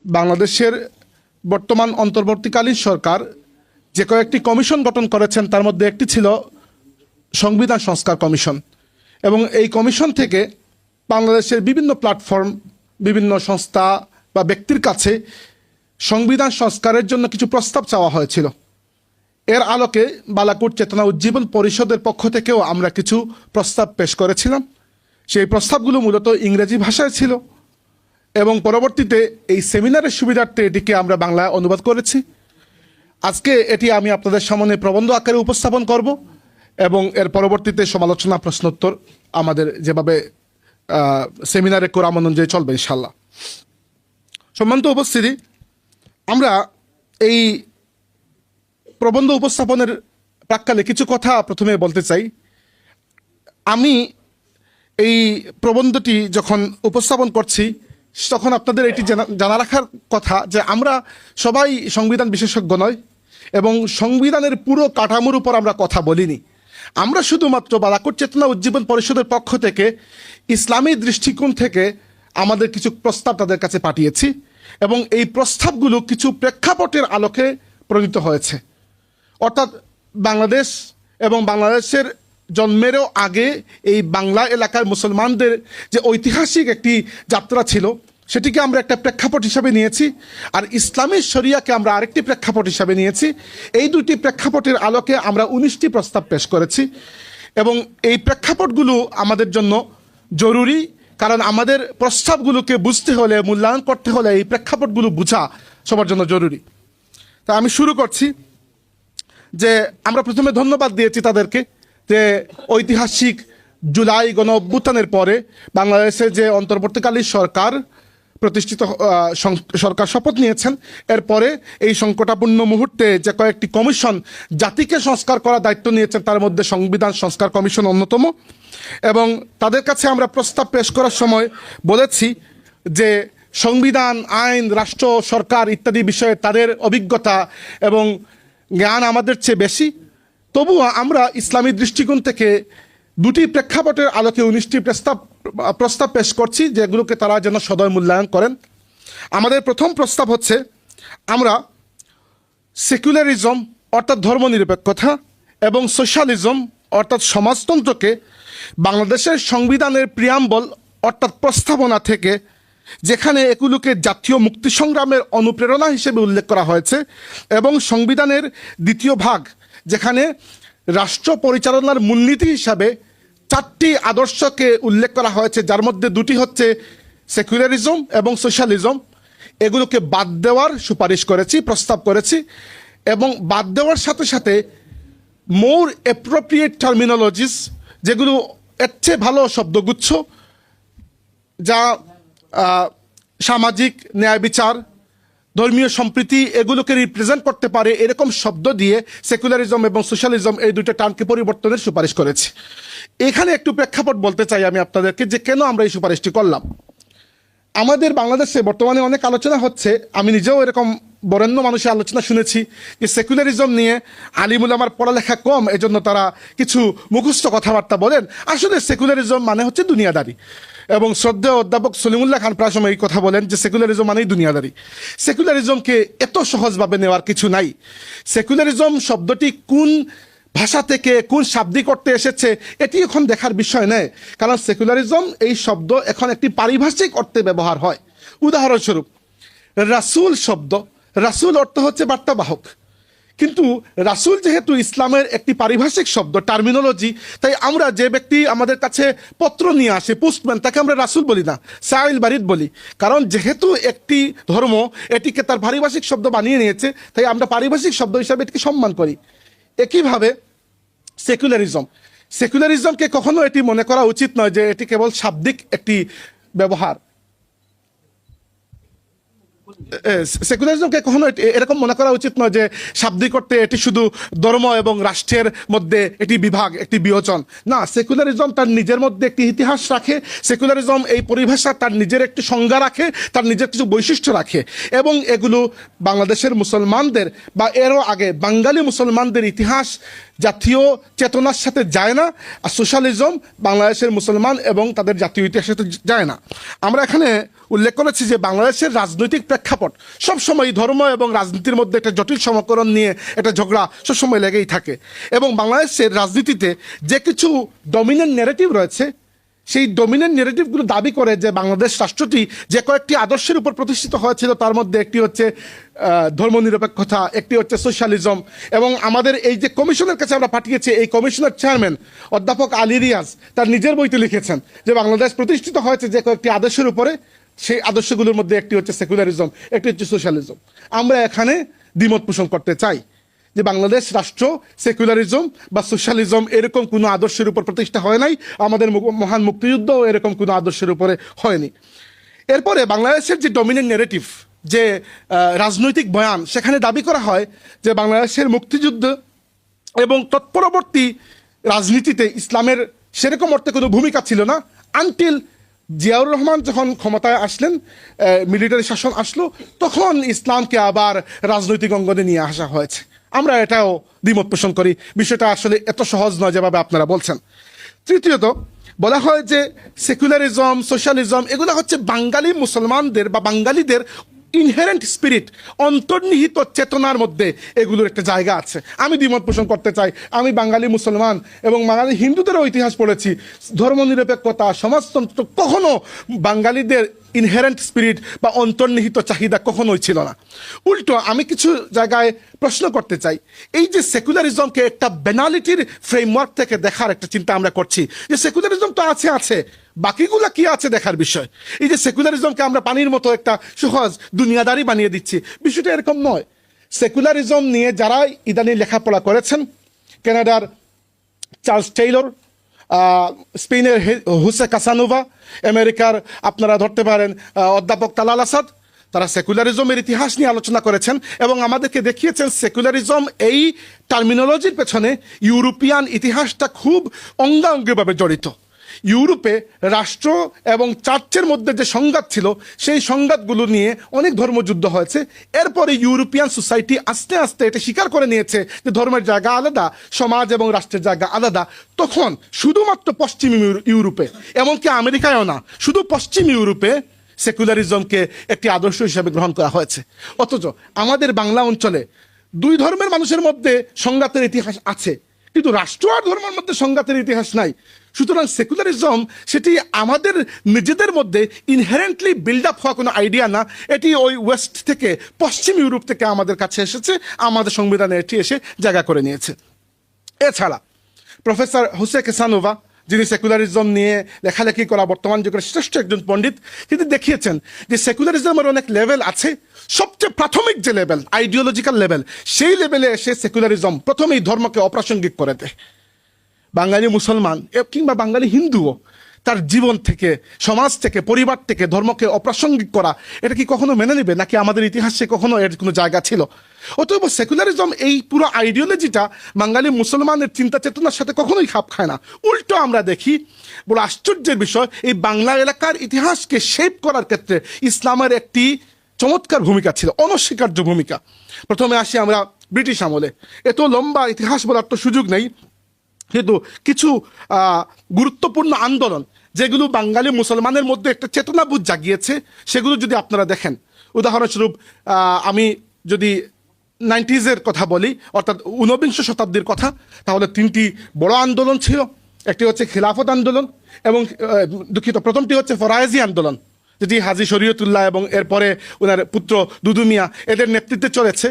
বাংলাদেশের বর্তমান অন্তর্বর্তীকালীন সরকার যে কয়েকটি কমিশন গঠন করেছেন তার মধ্যে একটি ছিল সংবিধান সংস্কার কমিশন। এবং এই কমিশন থেকে বাংলাদেশের বিভিন্ন প্ল্যাটফর্ম, বিভিন্ন সংস্থা বা ব্যক্তির কাছে সংবিধান সংস্কারের জন্য কিছু প্রস্তাব চাওয়া হয়েছিল। এর আলোকে বালাকোট চেতনা উজ্জীবন পরিষদের পক্ষ থেকেও আমরা কিছু প্রস্তাব পেশ করেছিলাম। সেই প্রস্তাবগুলো মূলত ইংরেজি ভাষায় ছিল এবং পরবর্তীতে এই সেমিনারের সুবিধার্থে এটিকে আমরা বাংলায় অনুবাদ করেছি। আজকে এটি আমি আপনাদের সামনে প্রবন্ধ আকারে উপস্থাপন করব এবং এর পরবর্তীতে সমালোচনা প্রশ্নোত্তর আমাদের যেভাবে সেমিনারে কোরাম অনুযায়ী চলবে ইনশাল্লাহ। সম্মানিত উপস্থিতি, আমরা এই প্রবন্ধ উপস্থাপনের প্রাক্কালে কিছু কথা প্রথমে বলতে চাই। আমি এই প্রবন্ধটি যখন উপস্থাপন করছি তখন আপনাদের এটি জানা রাখার কথা যে আমরা সবাই সংবিধান বিশেষজ্ঞ নয় এবং সংবিধানের পুরো কাঠামোর উপর আমরা কথা বলিনি। আমরা শুধুমাত্র বালাকোট চেতনা উজ্জীবন পরিষদের পক্ষ থেকে ইসলামী দৃষ্টিকোণ থেকে আমাদের কিছু প্রস্তাব তাদের কাছে পাঠিয়েছি এবং এই প্রস্তাবগুলো কিছু প্রেক্ষাপটের আলোকে প্রণীত হয়েছে। অর্থাৎ বাংলাদেশ এবং বাংলাদেশের জন্মেরও আগে এই বাংলা এলাকার মুসলমানদের যে ঐতিহাসিক একটি যাত্রা ছিল সেটিকে আমরা একটা প্রেক্ষাপট হিসাবে নিয়েছি, আর ইসলামী শরিয়াকে আমরা আরেকটি প্রেক্ষাপট হিসাবে নিয়েছি। এই দুটি প্রেক্ষাপটের আলোকে আমরা 19টি প্রস্তাব পেশ করেছি এবং এই প্রেক্ষাপটগুলো আমাদের জন্য জরুরি, কারণ আমাদের প্রস্তাবগুলোকে বুঝতে হলে, মূল্যায়ন করতে হলে এই প্রেক্ষাপটগুলো বোঝা সবার জন্য জরুরি। তা আমি শুরু করছি যে আমরা প্রথমে ধন্যবাদ দিয়েছি তাদেরকে যে ঐতিহাসিক জুলাই গণ অভ্যুত্থানের পরে বাংলাদেশে যে অন্তর্বর্তীকালীন সরকার প্রতিষ্ঠিত সরকার শপথ নিয়েছেন, এরপরে এই সংকটাপূর্ণ মুহূর্তে যে কয়েকটি কমিশন জাতিকে সংস্কার করার দায়িত্ব নিয়েছেন তার মধ্যে সংবিধান সংস্কার কমিশন অন্যতম। এবং তাদের কাছে আমরা প্রস্তাব পেশ করার সময় বলেছি যে সংবিধান, আইন, রাষ্ট্র, সরকার ইত্যাদি বিষয়ে তাদের অভিজ্ঞতা এবং জ্ঞান আমাদের চেয়ে বেশি। তবুও আমরা ইসলামী দৃষ্টিকোণ থেকে দুটি প্রেক্ষাপটের আলোকে 19টি প্রস্তাব পেশ করছি যেগুলোকে তারা যেন সদয় মূল্যায়ন করেন। আমাদের প্রথম প্রস্তাব হচ্ছে আমরা সেকুলারিজম অর্থাৎ ধর্মনিরপেক্ষতা এবং সোশ্যালিজম অর্থাৎ সমাজতন্ত্রকে বাংলাদেশের সংবিধানের প্রিয়াম্বল অর্থাৎ প্রস্তাবনা থেকে, যেখানে এগুলোকে জাতীয় মুক্তি সংগ্রামের অনুপ্রেরণা হিসেবে উল্লেখ করা হয়েছে, এবং সংবিধানের দ্বিতীয় ভাগ যেখানে রাষ্ট্র পরিচালনার মূলনীতি হিসাবে 4টি আদর্শকে উল্লেখ করা হয়েছে, যার মধ্যে 2টি হচ্ছে সেকুলারিজম এবং সোশ্যালিজম, এগুলোকে বাদ দেওয়ার সুপারিশ করেছি, প্রস্তাব করেছি। এবং বাদ দেওয়ার সাথে সাথে মোর অ্যাপ্রোপ্রিয়েট টার্মিনোলজিস, যেগুলো এর চেয়ে ভালো শব্দগুচ্ছ যা সামাজিক ন্যায় বিচার, ধর্মীয় সম্প্রীতি এগুলোকে রিপ্রেজেন্ট করতে পারে, এরকম শব্দ দিয়ে সেকুলারিজম এবং সোশ্যালিজম এই দুটো টার্মকে পরিবর্তনের সুপারিশ করেছি। এখানে একটু প্রেক্ষাপট বলতে চাই আমি আপনাদেরকে যে কেন আমরা এই সুপারিশটি করলাম। আমাদের বাংলাদেশে বর্তমানে অনেক আলোচনা হচ্ছে, আমি নিজেও এরকম বরেণ্য মানুষের আলোচনা শুনেছি যে সেকুলারিজম নিয়ে আলিমুল আমার পড়ালেখা কম, এজন্য তারা কিছু মুখস্থ কথাবার্তা বলেন। আসলে সেকুলারিজম মানে হচ্ছে দুনিয়াদারি, এবং শ্রদ্ধেয় অধ্যাপক সলিমুল্লাহ খান প্রায় সময় এই কথা বলেন যে সেকুলারিজম মানেই দুনিয়াদারি। সেকুলারিজমকে এত সহজভাবে নেওয়ার কিছু নাই। সেকুলারিজম শব্দটি কোন ভাষা থেকে, কোন শাব্দিক অর্থে এসেছে এটি এখন দেখার বিষয় নয়, কারণ সেকুলারিজম এই শব্দ এখন একটি পারিভাষিক অর্থে ব্যবহার হয়। উদাহরণস্বরূপ রাসূল শব্দ, রাসূল অর্থ হচ্ছে বার্তাবাহক, কিন্তু রাসূল যেহেতু ইসলামের একটি পারিভাষিক শব্দ, টার্মিনোলজি, তাই আমরা যে ব্যক্তি আমাদের কাছে পত্র নিয়ে আসে, পোস্টম্যান, তাকে আমরা রাসূল বলি না, সাইল বারিদ বলি। কারণ যেহেতু একটি ধর্ম এটিকে তার পারিভাষিক শব্দ বানিয়ে নিয়েছে, তাই আমরা পারিভাষিক শব্দ হিসাবে এটিকে সম্মান করি। একইভাবে সেকুলারিজমকে কখনো এটি মনে করা উচিত নয় যে এটি কেবল শাব্দিক একটি ব্যবহার। সেকুলারিজমকে কখনো এরকম মনে করা উচিত নয় যে শাব্দিক অর্থে এটি শুধু ধর্ম এবং রাষ্ট্রের মধ্যে একটি বিভাগ, একটি বিয়োজন। না, সেকুলারিজম তার নিজের মধ্যে একটি ইতিহাস রাখে, সেকুলারিজম এই পরিভাষা তার নিজের একটি সংজ্ঞা রাখে, তার নিজের কিছু বৈশিষ্ট্য রাখে, এবং এগুলো বাংলাদেশের মুসলমানদের বা এরও আগে বাঙালি মুসলমানদের ইতিহাস জাতীয় চেতনার সাথে যায় না, আর সোশ্যালিজম বাংলাদেশের মুসলমান এবং তাদের জাতীয় ইতিহাসের সাথে যায় না। আমরা এখানে উল্লেখ করেছি যে বাংলাদেশের রাজনৈতিক প্রেক্ষাপট সবসময় ধর্ম এবং রাজনীতির মধ্যে একটা জটিল সমীকরণ নিয়ে একটা ঝগড়া সবসময় লেগেই থাকে, এবং বাংলাদেশের রাজনীতিতে যে কিছু ডমিনেন্ট ন্যারেটিভ রয়েছে সেই ডমিনেন্ট নেগেটিভগুলো দাবি করে যে বাংলাদেশ রাষ্ট্রটি যে কয়েকটি আদর্শের উপর প্রতিষ্ঠিত হয়েছিল তার মধ্যে একটি হচ্ছে ধর্মনিরপেক্ষতা, একটি হচ্ছে সোশ্যালিজম। এবং আমাদের এই যে কমিশনের কাছে আমরা পাঠিয়েছি, এই কমিশনের চেয়ারম্যান অধ্যাপক আলী রিয়াজ তার নিজের বইতে লিখেছেন যে বাংলাদেশ প্রতিষ্ঠিত হয়েছে যে কয়েকটি আদর্শের উপরে, সেই আদর্শগুলোর মধ্যে একটি হচ্ছে সেকুলারিজম, একটি হচ্ছে সোশ্যালিজম। আমরা এখানে দ্বিমত পোষণ করতে চাই যে বাংলাদেশ রাষ্ট্র সেকুলারিজম বা সোশ্যালিজম এরকম কোনো আদর্শের উপর প্রতিষ্ঠা হয় নাই, আমাদের মহান মুক্তিযুদ্ধ এরকম কোনো আদর্শের উপরে হয়নি। এরপরে বাংলাদেশের যে ডমিনেন্ট নেগেটিভ, যে রাজনৈতিক বয়ান, সেখানে দাবি করা হয় যে বাংলাদেশের মুক্তিযুদ্ধ এবং তৎপরবর্তী রাজনীতিতে ইসলামের সেরকম অর্থে কোনো ভূমিকা ছিল না আনটিল জিয়াউর রহমান যখন ক্ষমতায় আসলেন, মিলিটারি শাসন আসলো, তখন ইসলামকে আবার রাজনৈতিক অঙ্গনে নিয়ে আসা হয়েছে। আমরা এটাও দ্বিমত পোষণ করি, বিষয়টা আসলে এত সহজ নয় যেভাবে আপনারা বলছেন। তৃতীয়ত বলা হয় যে সেকুলারিজম, সোশ্যালিজম এগুলো হচ্ছে বাঙালি মুসলমানদের বা বাঙালিদের ইনহেরেন্ট স্পিরিট, অন্তর্নিহিত চেতনার মধ্যে এগুলোর একটা জায়গা আছে। আমি দ্বিমত পোষণ করতে চাই। আমি বাঙালি মুসলমান এবং বাঙালি হিন্দুদেরও ইতিহাস পড়েছি। ধর্মনিরপেক্ষতা, সমাজতন্ত্র কখনো বাঙালিদের ইনহেরেন্ট স্পিরিট বা অন্তর্নিহিত চাহিদা কখনোই ছিল না। উল্টো আমি কিছু জায়গায় প্রশ্ন করতে চাই, এই যে সেকুলারিজমকে একটা বেনালিটির ফ্রেমওয়ার্ক থেকে দেখার একটা চিন্তা আমরা করছি, যে সেকুলারিজম তো আছে আছে, বাকিগুলা কি আছে দেখার বিষয়। এই যে সেকুলারিজমকে আমরা পানির মতো একটা সহজ দুনিয়াদারি বানিয়ে দিচ্ছি, বিষয়টা এরকম নয়। সেকুলারিজম নিয়ে যারা ইদানিং লেখাপড়া করেছেন, কানাডার চার্লস টেইলর, স্পেনের হুসে কাসানোভা, আমেরিকার আপনারা ধরতে পারেন অধ্যাপক তালাল আসাদ, তারা সেকুলারিজমের ইতিহাস নিয়ে আলোচনা করেছেন এবং আমাদেরকে দেখিয়েছেন সেকুলারিজম এই টার্মিনোলজির পেছনে ইউরোপিয়ান ইতিহাসটা খুব অঙ্গাঙ্গিভাবে জড়িত। ইউরোপে রাষ্ট্র এবং চার্চের মধ্যে যে সংঘাত ছিল, সেই সংঘাতগুলো নিয়ে অনেক ধর্মযুদ্ধ হয়েছে। এরপরে ইউরোপিয়ান সোসাইটি আস্তে আস্তে এটা স্বীকার করে নিয়েছে যে ধর্মের জায়গা আলাদা, সমাজ এবং রাষ্ট্রের জায়গা আলাদা। তখন শুধুমাত্র পশ্চিম ইউরোপে, এমনকি আমেরিকায়ও না, শুধু পশ্চিম ইউরোপে সেকুলারিজমকে একটি আদর্শ হিসেবে গ্রহণ করা হয়েছে। অথচ আমাদের বাংলা অঞ্চলে দুই ধর্মের মানুষের মধ্যে সংঘাতের ইতিহাস আছে, কিন্তু রাষ্ট্র আর ধর্মের মধ্যে সংঘাতের ইতিহাস নাই। সুতরাং সেকুলারিজম সেটি আমাদের নিজেদের মধ্যে ইনহেরেন্টলি বিল্ড আপ হওয়া কোনো আইডিয়া না, এটি ওই ওয়েস্ট থেকে, পশ্চিম ইউরোপ থেকে আমাদের কাছে এসেছে, আমাদের সংবিধানে এটি এসে জায়গা করে নিয়েছে। এছাড়া প্রফেসর হুসে কাসানোভা, যিনি সেকুলারিজম নিয়ে লেখালেখি করা বর্তমান যুগের শ্রেষ্ঠ একজন পণ্ডিত, তিনি দেখিয়েছেন যে সেকুলারিজমের অনেক লেভেল আছে। সবচেয়ে প্রাথমিক যে লেভেল, আইডিওলজিক্যাল লেভেল, সেই লেভেলে এসে সেকুলারিজম প্রথমেই ধর্মকে অপ্রাসঙ্গিক করে দেয়। বাঙালি মুসলমান কিংবা বাঙালি হিন্দুও তার জীবন থেকে, সমাজ থেকে, পরিবার থেকে ধর্মকে অপ্রাসঙ্গিক করা, এটা কি কখনো মেনে নেবে? নাকি আমাদের ইতিহাসে কখনো এর কোনো জায়গা ছিল? অতএব সেকুলারিজম এই পুরো আইডিওলজিটা বাঙালি মুসলমানের চিন্তা চেতনার সাথে কখনোই খাপ খায় না। উল্টো আমরা দেখি, বড় আশ্চর্যের বিষয়, এই বাংলা এলাকার ইতিহাসকে শেপ করার ক্ষেত্রে ইসলামের একটি চমৎকার ভূমিকা ছিল, অনস্বীকার্য ভূমিকা। প্রথমে আসি আমরা ব্রিটিশ আমলে। এত লম্বা ইতিহাস বলার তো সুযোগ নেই, কিন্তু কিছু গুরুত্বপূর্ণ আন্দোলন যেগুলো বাঙালি মুসলমানের মধ্যে একটা চেতনাবোধ জাগিয়েছে, সেগুলো যদি আপনারা দেখেন, উদাহরণস্বরূপ আমি যদি 90s কথা বলি, অর্থাৎ 19বিংশ শতাব্দীর কথা, তাহলে তিনটি বড় আন্দোলন ছিল। একটি হচ্ছে খিলাফত আন্দোলন এবং দুঃখিত, প্রথমটি হচ্ছে ফরায়েজি আন্দোলন, যেটি হাজী শরীয়তুল্লাহ এবং এরপরে ওনার পুত্র দুদু মিয়া এদের নেতৃত্বে চলেছে।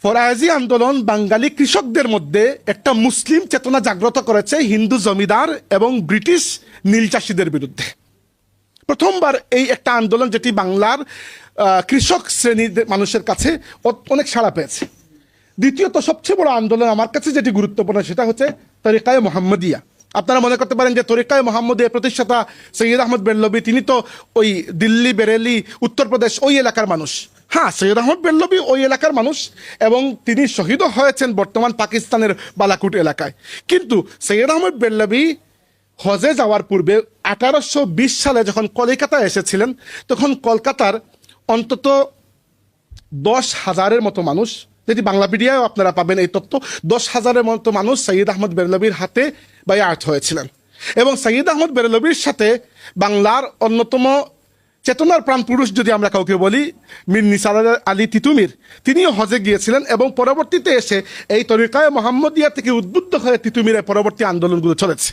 ফরায়েজি আন্দোলন বাঙালি কৃষকদের মধ্যে একটা মুসলিম চেতনা জাগ্রত করেছে হিন্দু জমিদার এবং ব্রিটিশ নীল চাষিদের বিরুদ্ধে। প্রথমবার এই একটা আন্দোলন, যেটি বাংলার কৃষক শ্রেণীর মানুষের কাছে অনেক সাড়া পেয়েছে। দ্বিতীয়ত সবচেয়ে বড় আন্দোলন আমার কাছে যেটি গুরুত্বপূর্ণ, সেটা হচ্ছে তরিকায়ে মোহাম্মদিয়া। আপনারা মনে করতে পারেন যে তরিকায়ে মোহাম্মদিয়া প্রতিষ্ঠাতা সৈয়দ আহমদ বেরলভী, তিনি তো ওই দিল্লি, বেরেলি, উত্তরপ্রদেশ ওই এলাকার মানুষ। হ্যাঁ, সৈয়দ আহমদ বেরলভী ওই এলাকার মানুষ এবং তিনি শহীদও হয়েছেন বর্তমান পাকিস্তানের বালাকুট এলাকায়। কিন্তু সৈয়দ আহমদ বেরলভী হজে যাওয়ার পূর্বে 1820 সালে যখন কলকাতায় এসেছিলেন, তখন কলকাতার অন্তত 10,000-এর মতো মানুষ যেটি বাংলাপিডিয়ায় আপনারা পাবেন এই তথ্য, 10,000-এর মতো মানুষ সৈয়দ আহমদ বেরলভীর হাতে বায়াত হয়েছিলেন। এবং সৈয়দ আহমদ বেরলভীর সাথে বাংলার অন্যতম চেতনার প্রাণ পুরুষ যদি আমরা কাউকে বলি, মীর নিসার আলী তিতুমির, তিনিও হজে গিয়েছিলেন এবং পরবর্তীতে এসে এই তরিকায়ে মোহাম্মদিয়া থেকে উদ্বুদ্ধ হয়ে তিতুমিরের পরবর্তী আন্দোলনগুলো চলেছে।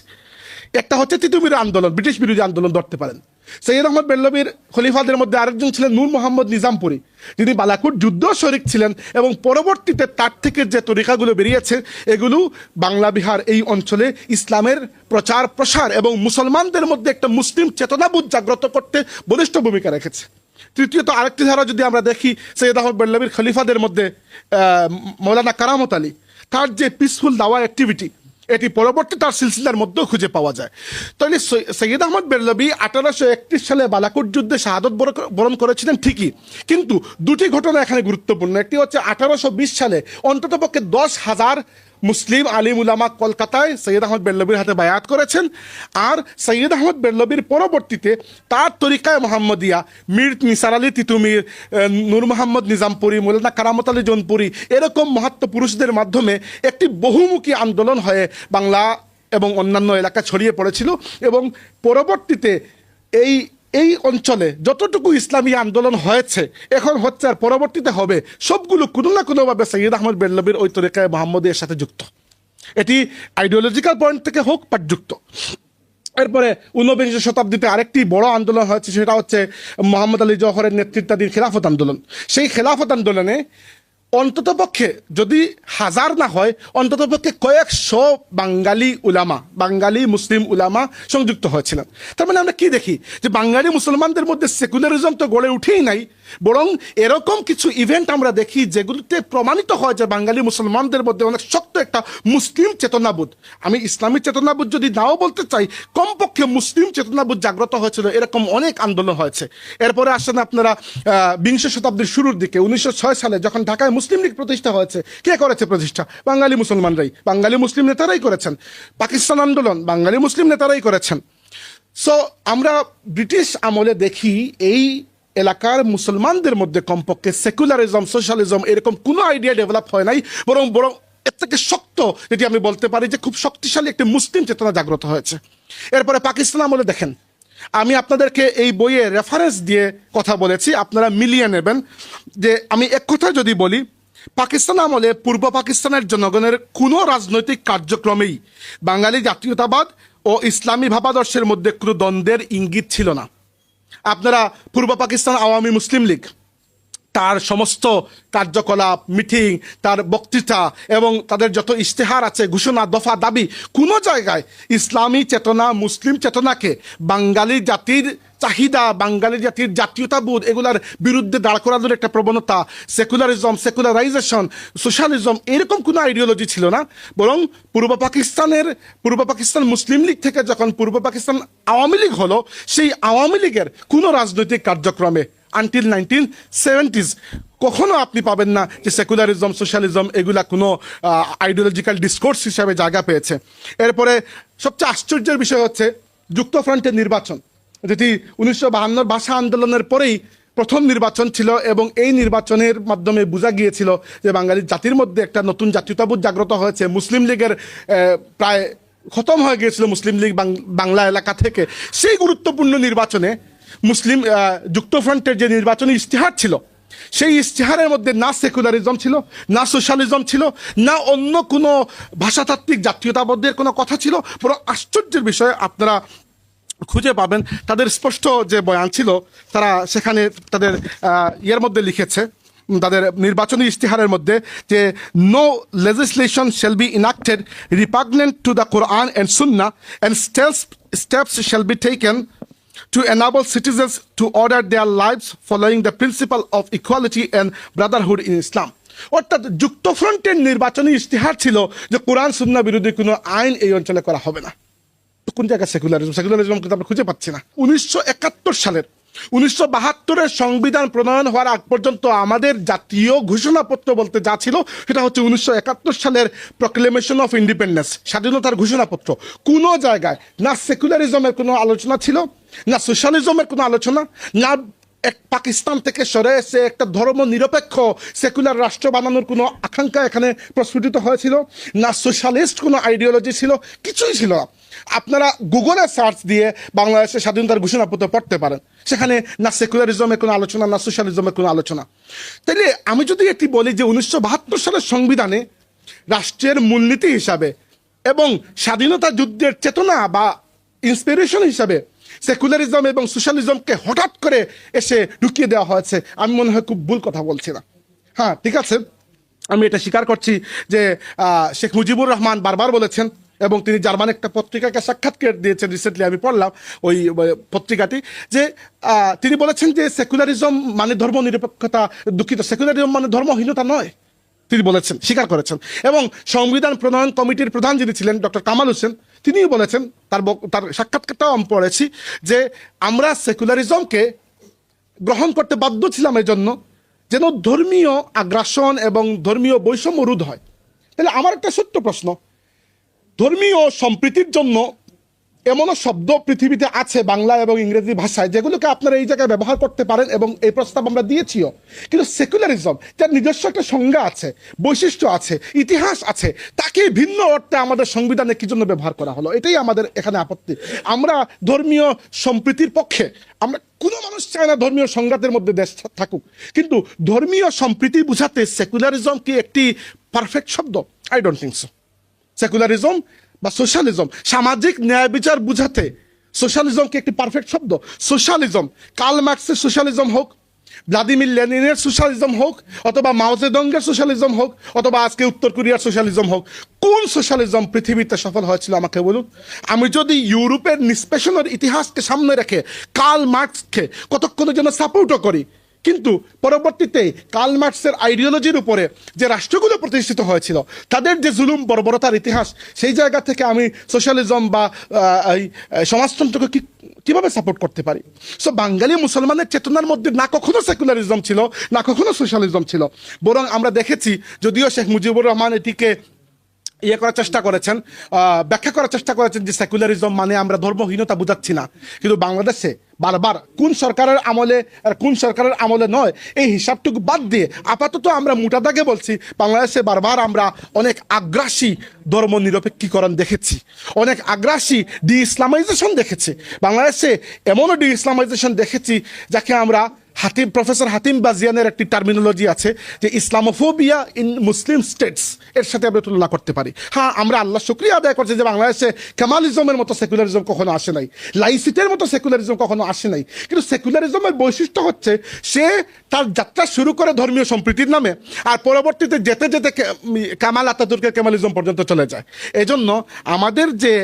একটা হচ্ছে তিতুমিরের আন্দোলন, ব্রিটিশ বিরোধী আন্দোলন ধরতে পারেন। সৈয়দ আহমদ বেরলভীর খলিফাদের মধ্যে আরেকজন ছিলেন নূর মোহাম্মদ নিজামপুরী, যিনি বালাকুট যুদ্ধ শরিক ছিলেন এবং পরবর্তীতে তার থেকে যে তরিকাগুলো বেরিয়েছে এগুলো বাংলা বিহার এই অঞ্চলে ইসলামের প্রচার প্রসার এবং মুসলমানদের মধ্যে একটা মুসলিম চেতনাবোধ জাগ্রত করতে বলিষ্ঠ ভূমিকা রেখেছে। তৃতীয়ত আরেকটি ধারা যদি আমরা দেখি, সৈয়দ আহমদ বেরলভীর খলিফাদের মধ্যে মৌলানা কারামত আলী, তার যে পিসফুল দাওয়া অ্যাক্টিভিটি, এটি পরবর্তী তার সিলসিলার মধ্যেও খুঁজে পাওয়া যায়। তাহলে সৈয়দ আহমদ বেরলভী 1831 সালে বালাকোট যুদ্ধে শাহাদত বরণ করেছিলেন ঠিকই, কিন্তু দুটি ঘটনা এখানে গুরুত্বপূর্ণ। একটি হচ্ছে 1820 সালে অন্ততপক্ষে 10,000 মুসলিম আলিম উলামা কলকাতায় সৈয়দ আহমদ বেরলভীর হাতে বায়াত করেছেন। আর সৈয়দ আহমদ বেরলভীর পরবর্তীতে তার তরিকায় মোহাম্মদিয়া মীর নিসার আলী তিতুমির, নূর মোহাম্মদ নিজামপুরি, মৌলানা কারামত আলী জৌনপুরি, এরকম মহাত্ম পুরুষদের মাধ্যমে একটি বহুমুখী আন্দোলন হয়ে বাংলা এবং অন্যান্য এলাকা ছড়িয়ে পড়েছিল। এবং পরবর্তীতে এই অঞ্চলে যতটুকু ইসলামী আন্দোলন হয়েছে, এখন হচ্ছে আর পরবর্তীতে হবে, সবগুলো কোনো না কোনোভাবে সৈয়দ আহমদ বেরলভীর ওই তরিকায় মোহাম্মদিয়ার সাথে যুক্ত। এটি আইডিওলজিক্যাল পয়েন্ট থেকে হোক বা যুক্ত। এরপরে 19বিংশ শতাব্দীতে আরেকটি বড় আন্দোলন হয়েছে, সেটা হচ্ছে মোহাম্মদ আলী জওহরের নেতৃত্বাধীন খেলাফত আন্দোলন। সেই খেলাফত আন্দোলনে অন্ততপক্ষে যদি 1000 না হয়, অন্ততপক্ষে কয়েকশো বাঙালি উলামা, বাঙালি মুসলিম উলামা সংযুক্ত হয়েছিলেন। তার মানে আমরা কি দেখি যে বাঙালি মুসলমানদের মধ্যে সেকুলারিজম তো গড়ে উঠেই নাই, বরং এরকম কিছু ইভেন্ট আমরা দেখি যেগুলিতে প্রমাণিত হয় যে বাঙালি মুসলমানদের মধ্যে অনেক শক্ত একটা মুসলিম চেতনাবোধ, আমি ইসলামী চেতনাবোধ যদি নাও বলতে চাই, কমপক্ষে মুসলিম চেতনাবোধ জাগ্রত হয়েছিল। এরকম অনেক আন্দোলন হয়েছে। এরপরে আসেন আপনারা বিংশ শতাব্দীর শুরুর দিকে 1906 সালে যখন ঢাকায় মুসলিম লীগ প্রতিষ্ঠা হয়েছে। কে করেছে প্রতিষ্ঠা? বাঙালি মুসলমানরাই, বাঙালি মুসলিম নেতারাই করেছেন। পাকিস্তান আন্দোলন বাঙালি মুসলিম নেতারাই করেছেন। সো আমরা ব্রিটিশ আমলে দেখি এই এলাকার মুসলমানদের মধ্যে কমপক্ষে সেকুলারিজম, সোশ্যালিজম এরকম কোনো আইডিয়া ডেভেলপ হয় নাই, বরং এর থেকে শক্ত, যেটি আমি বলতে পারি যে খুব শক্তিশালী একটি মুসলিম চেতনা জাগ্রত হয়েছে। এরপরে পাকিস্তান আমলে দেখেন, আমি আপনাদেরকে এই বইয়ে রেফারেন্স দিয়ে কথা বলেছি, আপনারা মিলিয়ে নেবেন। যে আমি এক কথা যদি বলি, পাকিস্তান আমলে পূর্ব পাকিস্তানের জনগণের কোনো রাজনৈতিক কার্যক্রমেই বাঙালি জাতীয়তাবাদ ও ইসলামী ভাবাদর্শের মধ্যে কোনো দ্বন্দ্বের ইঙ্গিত ছিল না। আপনারা পূর্ব পাকিস্তান আওয়ামী মুসলিম লীগ, তার সমস্ত কার্যকলাপ, মিটিং, তার বক্তৃতা এবং তাদের যত ইশতেহার আছে, ঘোষণা, দফা, দাবি, কোনো জায়গায় ইসলামী চেতনা, মুসলিম চেতনাকে, বাঙালি জাতির চাহিদা, বাঙালি জাতির জাতীয়তাবোধ এগুলার বিরুদ্ধে দাঁড় করানোর একটা প্রবণতা, সেকুলারিজম, সেকুলারাইজেশন, সোশ্যালিজম এরকম কোনো আইডিওলজি ছিল না। বরং পূর্ব পাকিস্তান মুসলিম লীগ থেকে যখন পূর্ব পাকিস্তান আওয়ামী লীগ হলো, সেই আওয়ামী লীগের কোনো রাজনৈতিক কার্যক্রমে আনটিল 1970s কখনো আপনি পাবেন না যে সেকুলারিজম, সোশ্যালিজম এগুলা কোনো আইডিওলজিক্যাল ডিসকোর্স হিসাবে জায়গা পেয়েছে। এরপরে সবচেয়ে আশ্চর্যের বিষয় হচ্ছে যুক্তফ্রন্টের নির্বাচন, যেটি 1952 ভাষা আন্দোলনের পরেই প্রথম নির্বাচন ছিল এবং এই নির্বাচনের মাধ্যমে বোঝা গিয়েছিল যে বাঙালি জাতির মধ্যে একটা নতুন জাতীয়তাবোধ জাগ্রত হয়েছে। মুসলিম লীগের প্রায় খতম হয়ে গিয়েছিল মুসলিম লীগ বাংলা এলাকা থেকে। সেই গুরুত্বপূর্ণ নির্বাচনে মুসলিম যুক্তফ্রন্টের যে নির্বাচনী ইশতেহার ছিল, সেই ইশতেহারের মধ্যে না সেকুলারিজম ছিল, না সোশ্যালিজম ছিল, না অন্য কোনো ভাষাতাত্ত্বিক জাতীয়তাবোধের কোনো কথা ছিল। বড় আশ্চর্যের বিষয়, আপনারা খুঁজে পাবেন তাদের স্পষ্ট যে বয়ান ছিল, তারা সেখানে তাদের ইয়ের মধ্যে লিখেছে, তাদের নির্বাচনী ইশতেহারের মধ্যে, যে no legislation shall be enacted repugnant to the Quran and Sunnah and steps shall be taken to enable citizens to order their lives following the principle of equality and brotherhood in Islam. অর্থাৎ যুক্তফ্রন্টের নির্বাচনী ইশতেহার ছিল যে কোরআন সুন্নাহ বিরোধী কোনো আইন এই অঞ্চলে করা হবে না। কোন জায়গায় সেকুলারিজম কিন্তু আমরা খুঁজে পাচ্ছি না। 1972 সংবিধান প্রণয়ন হওয়ার আগ পর্যন্ত আমাদের জাতীয় ঘোষণাপত্র বলতে যা ছিল সেটা হচ্ছে 1971 সালের প্রক্লেমেশন অফ ইন্ডিপেন্ডেন্স, স্বাধীনতার ঘোষণাপত্র। কোনো জায়গায় না সেকুলারিজমের কোনো আলোচনা ছিল, না সোশ্যালিজমের কোনো আলোচনা, না এক পাকিস্তান থেকে সরে এসে একটা ধর্ম নিরপেক্ষ সেকুলার রাষ্ট্র বানানোর কোনো আকাঙ্ক্ষা এখানে প্রস্ফুটিত হয়েছিল না, সোশ্যালিস্ট কোনো আইডিওলজি ছিল, কিছুই ছিল না। আপনারা গুগলে সার্চ দিয়ে বাংলাদেশের স্বাধীনতার ঘোষণাপত্র পড়তে পারেন, সেখানে না সেকুলারিজমের কোনো আলোচনা না সোশ্যালিজমের কোনো আলোচনা। তাইলে আমি যদি একটি বলি যে 1972 সালের সংবিধানে রাষ্ট্রের মূলনীতি হিসাবে এবং স্বাধীনতা যুদ্ধের চেতনা বা ইন্সপিরেশন হিসাবে সেকুলারিজম এবং সোশ্যালিজমকে হঠাৎ করে এসে ঢুকিয়ে দেওয়া হয়েছে, আমি মনে হয় খুব ভুল কথা বলছি না। হ্যাঁ, ঠিক আছে, আমি এটা স্বীকার করছি যে শেখ মুজিবুর রহমান বারবার বলেছেন, এবং তিনি জার্মান একটা পত্রিকাকে সাক্ষাৎকার দিয়েছেন, রিসেন্টলি আমি পড়লাম ওই পত্রিকাটি, যে তিনি বলেছেন যে সেকুলারিজম মানে ধর্ম নিরপেক্ষতা, দুঃখিত, সেকুলারিজম মানে ধর্মহীনতা নয়, তিনি বলেছেন, স্বীকার করেছেন। এবং সংবিধান প্রণয়ন কমিটির প্রধান যিনি ছিলেন ডক্টর কামাল হোসেন, তিনিও বলেছেন, তার সাক্ষাৎকারটাও আমি পড়েছি, যে আমরা সেকুলারিজমকে গ্রহণ করতে বাধ্য ছিলাম এই জন্য যেন ধর্মীয় আগ্রাসন এবং ধর্মীয় বৈষম্য রোধ হয়। তাহলে আমার একটা সত্য প্রশ্ন, ধর্মীয় সম্প্রীতির জন্য এমনও শব্দ পৃথিবীতে আছে বাংলা এবং ইংরেজি ভাষায় যেগুলোকে আপনারা এই জায়গায় ব্যবহার করতে পারেন, এবং এই প্রস্তাব আমরা দিয়েছিও। কিন্তু সেকুলারিজম যার নিজস্ব একটা সংজ্ঞা আছে, বৈশিষ্ট্য আছে, ইতিহাস আছে, তাকে ভিন্ন অর্থে আমাদের সংবিধানে কি জন্য ব্যবহার করা হলো, এটাই আমাদের এখানে আপত্তি। আমরা ধর্মীয় সম্প্রীতির পক্ষে, আমরা কোনো মানুষ চায় না ধর্মীয় সংঘাতের মধ্যে দেশ থাকুক, কিন্তু ধর্মীয় সম্প্রীতি বুঝাতে সেকুলারিজম কি একটি পারফেক্ট শব্দ? I don't think so. Secularism বা সোশ্যালিজম, সামাজিক ন্যায় বিচার বুঝাতে সোশ্যালিজম কি একটি পারফেক্ট শব্দ? সোশ্যালিজম, কার্ল মার্কসের সোশ্যালিজম হোক, ভ্লাদিমির লেনিনের সোশ্যালিজম হোক, অথবা মাও জেডংয়ের সোশ্যালিজম হোক, অথবা আজকে উত্তর কোরিয়ার সোশ্যালিজম হোক, কোন সোশ্যালিজম পৃথিবীতে সফল হয়েছিল আমাকে বলুন। আমি যদি ইউরোপের নিষ্পেষণের ইতিহাসকে সামনে রেখে কার্ল মার্কসকে কতক্ষণের জন্য সাপোর্টও করি, কিন্তু পরবর্তীতে কার্ল মার্কসের আইডিওলজির উপরে যে রাষ্ট্রগুলো প্রতিষ্ঠিত হয়েছিল, তাদের যে জুলুম বর্বরতার ইতিহাস, সেই জায়গা থেকে আমি সোশ্যালিজম বা এই সমাজতন্ত্রকে কিভাবে সাপোর্ট করতে পারি? সো বাঙালি মুসলমানের চেতনার মধ্যে না কখনো সেকুলারিজম ছিল, না কখনো সোশ্যালিজম ছিল, বরং আমরা দেখেছি, যদিও শেখ মুজিবুর রহমান এটিকে করার চেষ্টা করেছেন, ব্যাখ্যা করার চেষ্টা করেছেন যে সেকুলারিজম মানে আমরা ধর্মহীনতা বুঝাচ্ছি না, কিন্তু বাংলাদেশে বারবার কোন সরকারের আমলে আর কোন সরকারের আমলে নয়, এই হিসাবটুকু বাদ দিয়ে আপাতত আমরা মোটা দাগে বলছি, বাংলাদেশে বারবার আমরা অনেক আগ্রাসী ধর্ম নিরপেক্ষীকরণ দেখেছি, অনেক আগ্রাসী ডি ইসলামাইজেশন দেখেছি, বাংলাদেশে এমনও ডি ইসলামাইজেশন দেখেছি যাকে আমরা প্রফেসর হাতিম বাজিয়ানের একটি টার্মিনোলজি আছে যে ইসলামোফোবিয়া ইন মুসলিম স্টেটস, এর সাথে আমরা তুলনা করতে পারি। হ্যাঁ, আমরা আল্লাহ শুকরিয়া আদায় করছি যে বাংলাদেশে কেমালিজমের মতো সেকুলারিজম কখনো আসে নাই, লাইসিটের মতো সেকুলারিজম কখনো আসে নাই, কিন্তু সেকুলারিজমের বৈশিষ্ট্য হচ্ছে সে তার যাত্রা শুরু করে ধর্মীয় সম্প্রীতির নামে, আর পরবর্তীতে যেতে যেতে কামাল আতাতুর্কের কেমালিজম পর্যন্ত চলে যায়। এজন্য আমাদের যে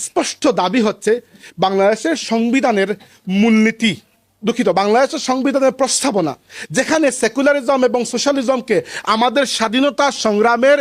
স্পষ্ট দাবি হচ্ছে, বাংলাদেশের সংবিধানের মূলনীতি, দুঃখিত, বাংলাদেশের সংবিধানের প্রস্তাবনা যেখানে সেকুলারিজম এবং সোশ্যালিজমকে আমাদের স্বাধীনতা সংগ্রামের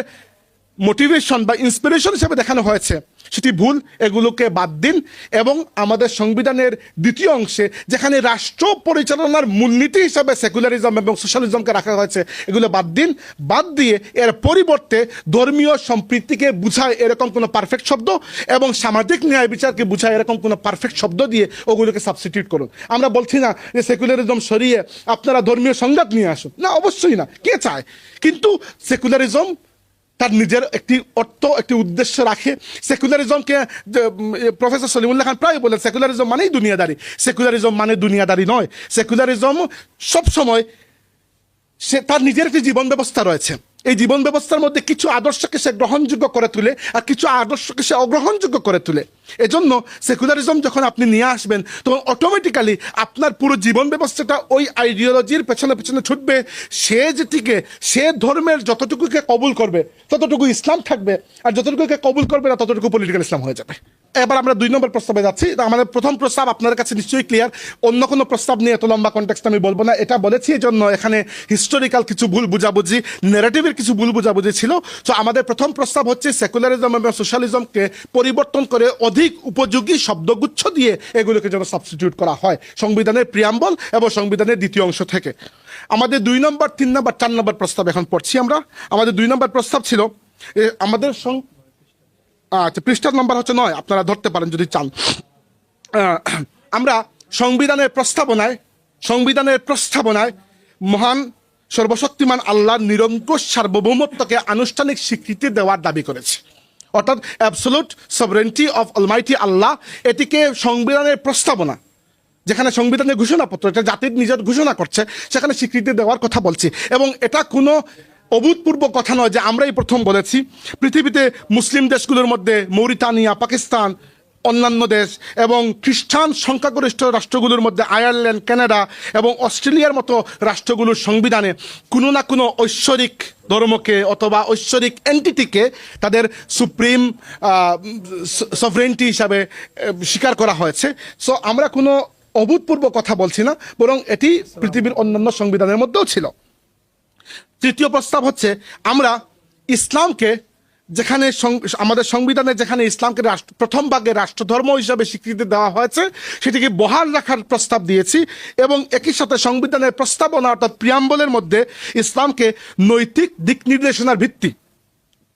মোটিভেশন বা ইন্সপিরেশন হিসেবে দেখানো হয়েছে, সেটি ভুল। এগুলোকে বাদ দিন, এবং আমাদের সংবিধানের দ্বিতীয় অংশে যেখানে রাষ্ট্র পরিচালনার মূলনীতি হিসাবে সেকুলারিজম এবং সোশ্যালিজমকে রাখা হয়েছে, এগুলো বাদ দিন। বাদ দিয়ে এর পরিবর্তে ধর্মীয় সম্প্রীতিকে বুঝায় এরকম কোনো পারফেক্ট শব্দ এবং সামাজিক ন্যায় বিচারকে বুঝায় এরকম কোনো পারফেক্ট শব্দ দিয়ে ওগুলোকে সাবস্টিটিউট করুন। আমরা বলছি না যে সেকুলারিজম সরিয়ে আপনারা ধর্মীয় সংঘাত নিয়ে আসুন, না, অবশ্যই না, কে চায়, কিন্তু সেকুলারিজম তার নিজের একটি অর্থ, একটি উদ্দেশ্য রাখে। সেকুলারিজমকে প্রফেসর সলিমুল্লাহ খান প্রায় বলেন, সেকুলারিজম মানেই দুনিয়াদারি। সেকুলারিজম মানে দুনিয়াদারি নয়। সেকুলারিজম সবসময় সে তার নিজের একটি জীবন ব্যবস্থা রয়েছে, এই জীবন ব্যবস্থার মধ্যে কিছু আদর্শকে সে গ্রহণযোগ্য করে তুলে আর কিছু আদর্শকে সে অগ্রহণযোগ্য করে তুলে। এজন্য সেকুলারিজম যখন আপনি নিয়ে আসবেন, তখন অটোমেটিক্যালি আপনার পুরো জীবন ব্যবস্থাটা ওই আইডিওলজির পেছনে পেছনে ছুটবে। সে যেটিকে, সে ধর্মের যতটুকুকে কবুল করবে ততটুকু ইসলাম থাকবে, আর যতটুকুকে কবুল করবে না ততটুকু পলিটিক্যাল ইসলাম হয়ে যাবে। এবার আমরা 2 নম্বর প্রস্তাবে যাচ্ছি। আমাদের প্রথম প্রস্তাব আপনার কাছে নিশ্চয়ই ক্লিয়ার, অন্য কোনো প্রস্তাব নিয়ে এত লম্বা কনটেক্সট আমি বলবো না। এটা বলেছি এই জন্য এখানে হিস্টোরিক্যাল কিছু ভুল বুঝাবুঝি, নেরেটিভের কিছু ভুল বুঝাবুঝি ছিল। তো আমাদের প্রথম প্রস্তাব হচ্ছে সেকুলারিজম এবং সোশ্যালিজমকে পরিবর্তন করে অধিক উপযোগী শব্দগুচ্ছ দিয়ে এগুলোকে যেন সাবস্টিটিউট করা হয় সংবিধানের প্রিয়াম্বল এবং সংবিধানের দ্বিতীয় অংশ থেকে। আমাদের 2 নম্বর, 3 নম্বর, 4 নম্বর প্রস্তাব এখন পড়ছি আমরা। আমাদের 2 নম্বর প্রস্তাব ছিল আমাদের আচ্ছা, পৃষ্ঠার নাম্বার হচ্ছে 9, আপনারা ধরতে পারেন যদি চান। আমরা সংবিধানের প্রস্তাবনায় সংবিধানের প্রস্তাবনায় মহান সর্বশক্তিমান আল্লাহর নিরঙ্কুশ সার্বভৌমত্বকে আনুষ্ঠানিক স্বীকৃতি দেওয়ার দাবি করেছে, অর্থাৎ অ্যাবসোলুট সভরেন্টি অফ অলমাইটি আল্লাহ, এটিকে সংবিধানের প্রস্তাবনা, যেখানে সংবিধানের ঘোষণাপত্র, এটা জাতির নিজের ঘোষণা করছে, সেখানে স্বীকৃতি দেওয়ার কথা বলছি। এবং এটা কোনো অভূতপূর্ব কথা নয় যে আমরাই প্রথম বলেছি। পৃথিবীতে মুসলিম দেশগুলোর মধ্যে মৌরিতানিয়া, পাকিস্তান, অন্যান্য দেশ এবং খ্রিস্টান সংখ্যাগরিষ্ঠ রাষ্ট্রগুলোর মধ্যে আয়ারল্যান্ড, কানাডা এবং অস্ট্রেলিয়ার মতো রাষ্ট্রগুলোর সংবিধানে কোনো না কোনো ঐশ্বরিক ধর্মকে অথবা ঐশ্বরিক এন্টিটিকে তাদের সুপ্রিম সভরেন্টি হিসাবে স্বীকার করা হয়েছে। সো আমরা কোনো অভূতপূর্ব কথা বলছি না, বরং এটি পৃথিবীর অন্যান্য সংবিধানের মধ্যেও ছিল। তৃতীয় প্রস্তাব হচ্ছে, আমরা ইসলামকে, যেখানে আমাদের সংবিধানে যেখানে ইসলামকে প্রথম ভাগে রাষ্ট্রধর্ম হিসাবে স্বীকৃতি দেওয়া হয়েছে, সেটিকে বহাল রাখার প্রস্তাব দিয়েছি। এবং একই সাথে সংবিধানের প্রস্তাবনা অর্থাৎ প্রিয়াম্বলের মধ্যে ইসলামকে নৈতিক দিক নির্দেশনার ভিত্তি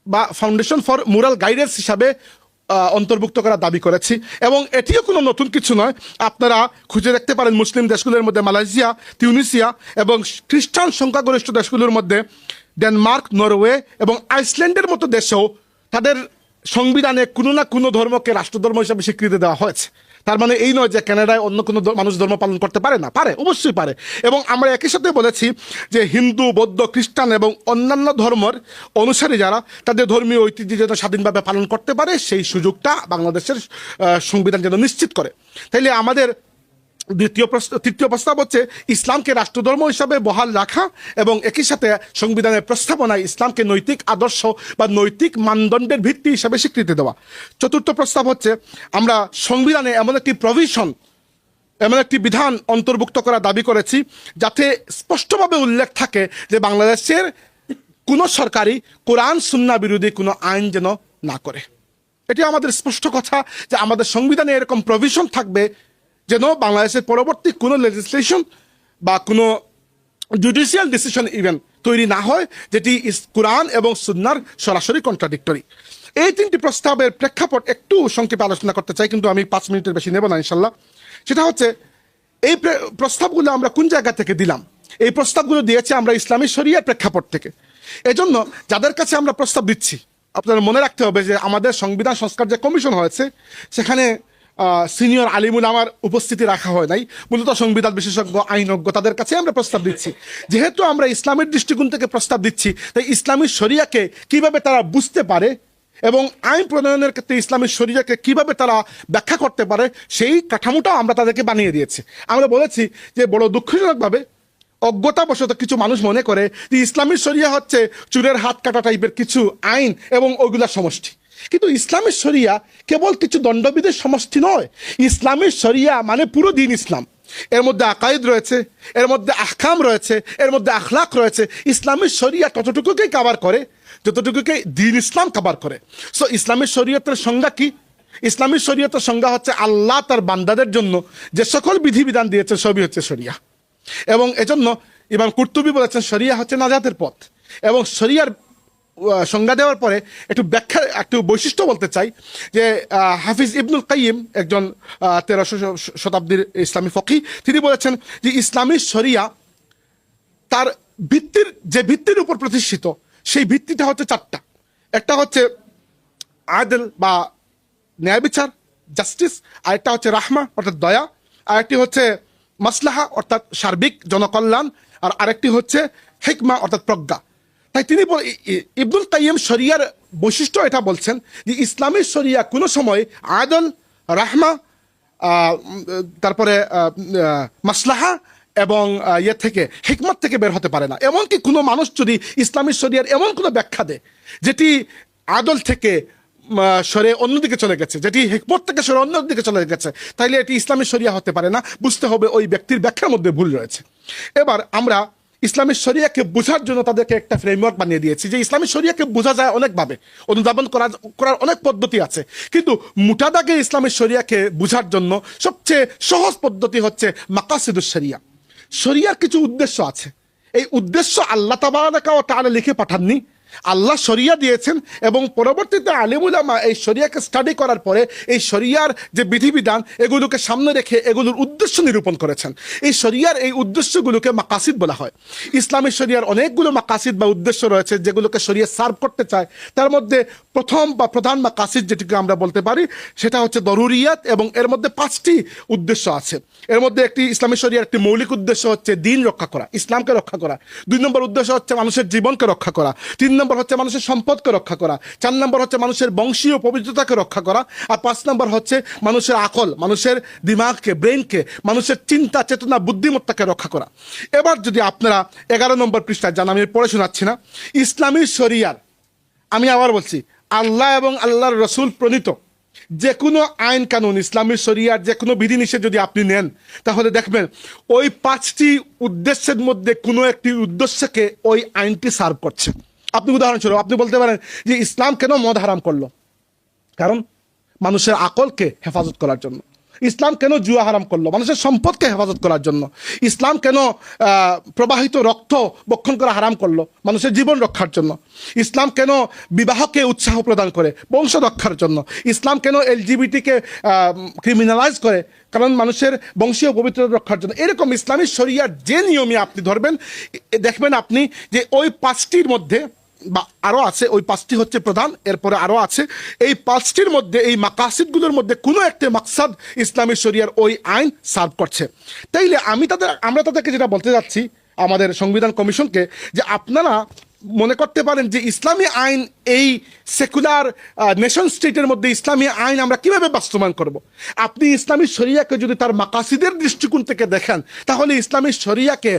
বা ফাউন্ডেশন ফর মোরাল গাইডেন্স হিসাবে অন্তর্ভুক্ত করার দাবি করেছি। এবং এটিও কোনো নতুন কিছু নয়, আপনারা খুঁজে দেখতে পারেন মুসলিম দেশগুলোর মধ্যে মালয়েশিয়া, তিউনিসিয়া এবং খ্রিস্টান সংখ্যাগরিষ্ঠ দেশগুলোর মধ্যে ডেনমার্ক, নরওয়ে এবং আইসল্যান্ডের মতো দেশেও তাদের সংবিধানে কোনো না কোনো ধর্মকে রাষ্ট্রধর্ম হিসাবে স্বীকৃতি দেওয়া হয়েছে। তার মানে এই নয় যে কানাডায় অন্য কোনো মানুষ ধর্ম পালন করতে পারে না, পারে, অবশ্যই পারে। এবং আমরা একই সাথে বলেছি যে হিন্দু, বৌদ্ধ, খ্রিস্টান এবং অন্যান্য ধর্মের অনুসারী যারা তাদের ধর্মীয় ঐতিহ্য যেন স্বাধীনভাবে পালন করতে পারে, সেই সুযোগটা বাংলাদেশের সংবিধান যেন নিশ্চিত করে। তাইলে আমাদের তৃতীয় প্রস্তাব হচ্ছে ইসলামকে রাষ্ট্রধর্ম হিসাবে বহাল রাখা এবং একই সাথে সংবিধানের প্রস্তাবনায় ইসলামকে নৈতিক আদর্শ বা নৈতিক মানদণ্ডের ভিত্তি হিসাবে স্বীকৃতি দেওয়া। চতুর্থ প্রস্তাব হচ্ছে, আমরা সংবিধানে এমন একটি প্রভিশন, এমন একটি বিধান অন্তর্ভুক্ত করার দাবি করেছি যাতে স্পষ্টভাবে উল্লেখ থাকে যে বাংলাদেশের কোনো সরকারি কোরআন সুন্নাহ বিরোধী কোনো আইন যেন না করে। এটি আমাদের স্পষ্ট কথা যে আমাদের সংবিধানে এরকম প্রভিশন থাকবে যেন বাংলাদেশের পরবর্তী কোনো লেজিসলেশন বা কোনো জুডিশিয়াল ডিসিশন ইভেন তৈরি না হয় যেটি কোরআন এবং সুন্নাহর সরাসরি কন্ট্রাডিক্টরি। এই তিনটি প্রস্তাবের প্রেক্ষাপট একটু সংক্ষেপে আলোচনা করতে চাই, কিন্তু আমি 5 মিনিটের বেশি নেব না ইনশাল্লাহ। সেটা হচ্ছে, এই প্রস্তাবগুলো আমরা কোন জায়গা থেকে দিলাম? এই প্রস্তাবগুলো দিয়েছি আমরা ইসলামী শরিয়ার প্রেক্ষাপট থেকে। এজন্য যাদের কাছে আমরা প্রস্তাব দিচ্ছি, আপনারা মনে রাখতে হবে যে আমাদের সংবিধান সংস্কার যে কমিশন হয়েছে, সেখানে সিনিয়র আলিমুল আমার উপস্থিতি রাখা হয় নাই, মূলত সংবিধান বিশেষজ্ঞ, আইনজ্ঞ, তাদের কাছে আমরা প্রস্তাব দিচ্ছি। যেহেতু আমরা ইসলামের দৃষ্টিকোণ থেকে প্রস্তাব দিচ্ছি, তাই ইসলামী শরিয়াকে কিভাবে তারা বুঝতে পারে এবং আইন প্রণয়নের ক্ষেত্রে ইসলামী শরিয়াকে কিভাবে তারা ব্যাখ্যা করতে পারে, সেই কাঠামোটাও আমরা তাদেরকে বানিয়ে দিয়েছি। আমরা বলেছি যে বড় দুঃখজনকভাবে অজ্ঞতাবশত কিছু মানুষ মনে করে যে ইসলামী শরিয়া হচ্ছে চুরের হাত কাটা টাইপের কিছু আইন এবং ওইগুলার সমষ্টি। কিন্তু ইসলামী শরিয়া কেবল কিছু দণ্ডবিধির সমষ্টি নয়। ইসলামী শরিয়া মানে পুরো দিন ইসলাম। এর মধ্যে আকাইদ রয়েছে, এর মধ্যে আহকাম রয়েছে, এর মধ্যে আখলাক রয়েছে। ইসলামী শরিয়া ততটুকুকেই কাভার করে যতটুকুকে দিন ইসলাম কাভার করে। সো ইসলামী শরিয়তের সংজ্ঞা কি? ইসলামী শরিয়তের সংজ্ঞা হচ্ছে আল্লাহ তার বান্দাদের জন্য যে সকল বিধিবিধান দিয়েছে সবই হচ্ছে শরিয়া। এবং এজন্য ইমাম কুরতুবী বলেছেন শরিয়া হচ্ছে নাজাতের পথ। এবং শরিয়ার সংজ্ঞা দেওয়ার পরে একটু বৈশিষ্ট্য বলতে চাই যে হাফিজ ইবনুল কাইয়িম, একজন 1300 শতাব্দীর ইসলামী ফকি, তিনি বলেছেন যে ইসলামী শরিয়া তার ভিত্তির উপর প্রতিষ্ঠিত, সেই ভিত্তিটা হচ্ছে 4টা। একটা হচ্ছে আদল বা ন্যায় বিচার, জাস্টিস, আরেকটা হচ্ছে রাহমা অর্থাৎ দয়া, আরেকটি হচ্ছে মাসলাহা অর্থাৎ সার্বিক জনকল্যাণ, আর আরেকটি হচ্ছে হিকমা অর্থাৎ প্রজ্ঞা। তাই তিনি ইবনুল কাইয়িম শরিয়ার বৈশিষ্ট্য এটা বলছেন যে ইসলামী শরিয়া কোনো সময় আদল, রাহমা, তারপরে মাসলাহা এবং থেকে হিকমত থেকে বের হতে পারে না। এমনকি কোনো মানুষ যদি ইসলামী শরিয়ার এমন কোনো ব্যাখ্যা দেয় যেটি আদল থেকে সরে অন্যদিকে চলে গেছে, যেটি হিকমত থেকে সরে অন্যদিকে চলে গেছে, তাইলে এটি ইসলামী শরিয়া হতে পারে না। বুঝতে হবে ওই ব্যক্তির ব্যাখ্যার মধ্যে ভুল রয়েছে। এবার আমরা ইসলামী শরিয়াকে বোঝার জন্য তাদেরকে একটা ফ্রেমওয়ার্ক বানিয়ে দিয়েছি যে ইসলামী শরিয়াকে বোঝা যায় অনেকভাবে, অনুধাবন করার অনেক পদ্ধতি আছে, কিন্তু মোটা দাগে ইসলামী শরিয়াকে বোঝার জন্য সবচেয়ে সহজ পদ্ধতি হচ্ছে মাকাসিদুশ শরিয়া। শরিয়ার কিছু উদ্দেশ্য আছে। এই উদ্দেশ্য আল্লাহ তাবারাকা ওয়া তাআলা লিখে পাঠাননি, আল্লাহ শরিয়া দিয়েছেন এবং পরবর্তীতে আলিম উলামা এই শরিয়াকে স্টাডি করার পরে এই শরিয়ার যে বিধিবিধান এগুলোকে সামনে রেখে এগুলোর উদ্দেশ্য নিরূপণ করেছেন। এই শরিয়ার এই উদ্দেশ্যগুলোকে মাকাসিদ বলা হয়। ইসলামী শরিয়ার অনেকগুলো মাকাসিদ বা উদ্দেশ্য রয়েছে যেগুলোকে শরিয়া সার্ভ করতে চায়। তার মধ্যে প্রথম বা প্রধান মাকাসিদ যেটিকে আমরা বলতে পারি সেটা হচ্ছে দরুরিয়াত, এবং এর মধ্যে 5টি উদ্দেশ্য আছে। এর মধ্যে একটি ইসলামী শরিয়ার একটি মৌলিক উদ্দেশ্য হচ্ছে দিন রক্ষা করা, ইসলামকে রক্ষা করা। 2 নম্বর উদ্দেশ্য হচ্ছে মানুষের জীবনকে রক্ষা করা। 3 নম্বর হচ্ছে মানুষের সম্পদকে রক্ষা করা। 4 নম্বর হচ্ছে মানুষের বংশীয় পবিত্রতাকে রক্ষা করা। আর 5 নম্বর হচ্ছে মানুষের আকল, মানুষের দিমাগকে, ব্রেনকে, মানুষের চিন্তা চেতনা বুদ্ধিমত্তাকে রক্ষা করা। এবার যদি আপনারা 11 নম্বর পৃষ্ঠায় যান, আমি পড়ে শোনাচ্ছি না। ইসলামী শরিয়ার, আমি আবার বলছি, আল্লাহ এবং আল্লাহর রসুল প্রণীত যে কোনো আইন কানুন, ইসলামী শরিয়ার যে কোনো বিধিনিষেধ যদি আপনি নেন তাহলে দেখবেন ওই 5টি উদ্দেশ্যের মধ্যে কোনো একটি উদ্দেশ্যকে ওই আইনটি সার্ভ করছে। আপনি উদাহরণস্বরূপ আপনি বলতে পারেন যে ইসলাম কেন মদ হারাম করলো? কারণ মানুষের আকলকে হেফাজত করার জন্য। ইসলাম কেন জুয়া হারাম করলো? মানুষের সম্পদকে হেফাজত করার জন্য। ইসলাম কেন প্রবাহিত রক্ত বক্ষণ করা হারাম করলো? মানুষের জীবন রক্ষার জন্য। ইসলাম কেন বিবাহকে উৎসাহ প্রদান করে? বংশ রক্ষার জন্য। ইসলাম কেন এলজিবিটিকে ক্রিমিনালাইজ করে? কারণ মানুষের বংশীয় পবিত্রতা রক্ষার জন্য। এরকম ইসলামী শরিয়ার যে নিয়মে আপনি ধরবেন দেখবেন আপনি যে ওই 5টির মধ্যে বা আরও আছে, ওই 5টি হচ্ছে প্রধান, এরপরে আরও আছে। এই 5টির মধ্যে, এই মাকাসিদগুলোর মধ্যে কোনো একটা মাকসাদ ইসলামী শরিয়ার ওই আইন সার্ভ করছে। তাইলে আমরা তাদেরকে যেটা বলতে যাচ্ছি, আমাদের সংবিধান কমিশনকে, যে আপনারা মনে করতে পারেন যে ইসলামী আইন, এই সেকুলার নেশন স্টেটের মধ্যে ইসলামী আইন আমরা কিভাবে বাস্তবায়ন করব। আপনি ইসলামী শরিয়াকে যদি তার মাকাসিদের দৃষ্টিকোণ থেকে দেখেন তাহলে ইসলামী শরিয়াকে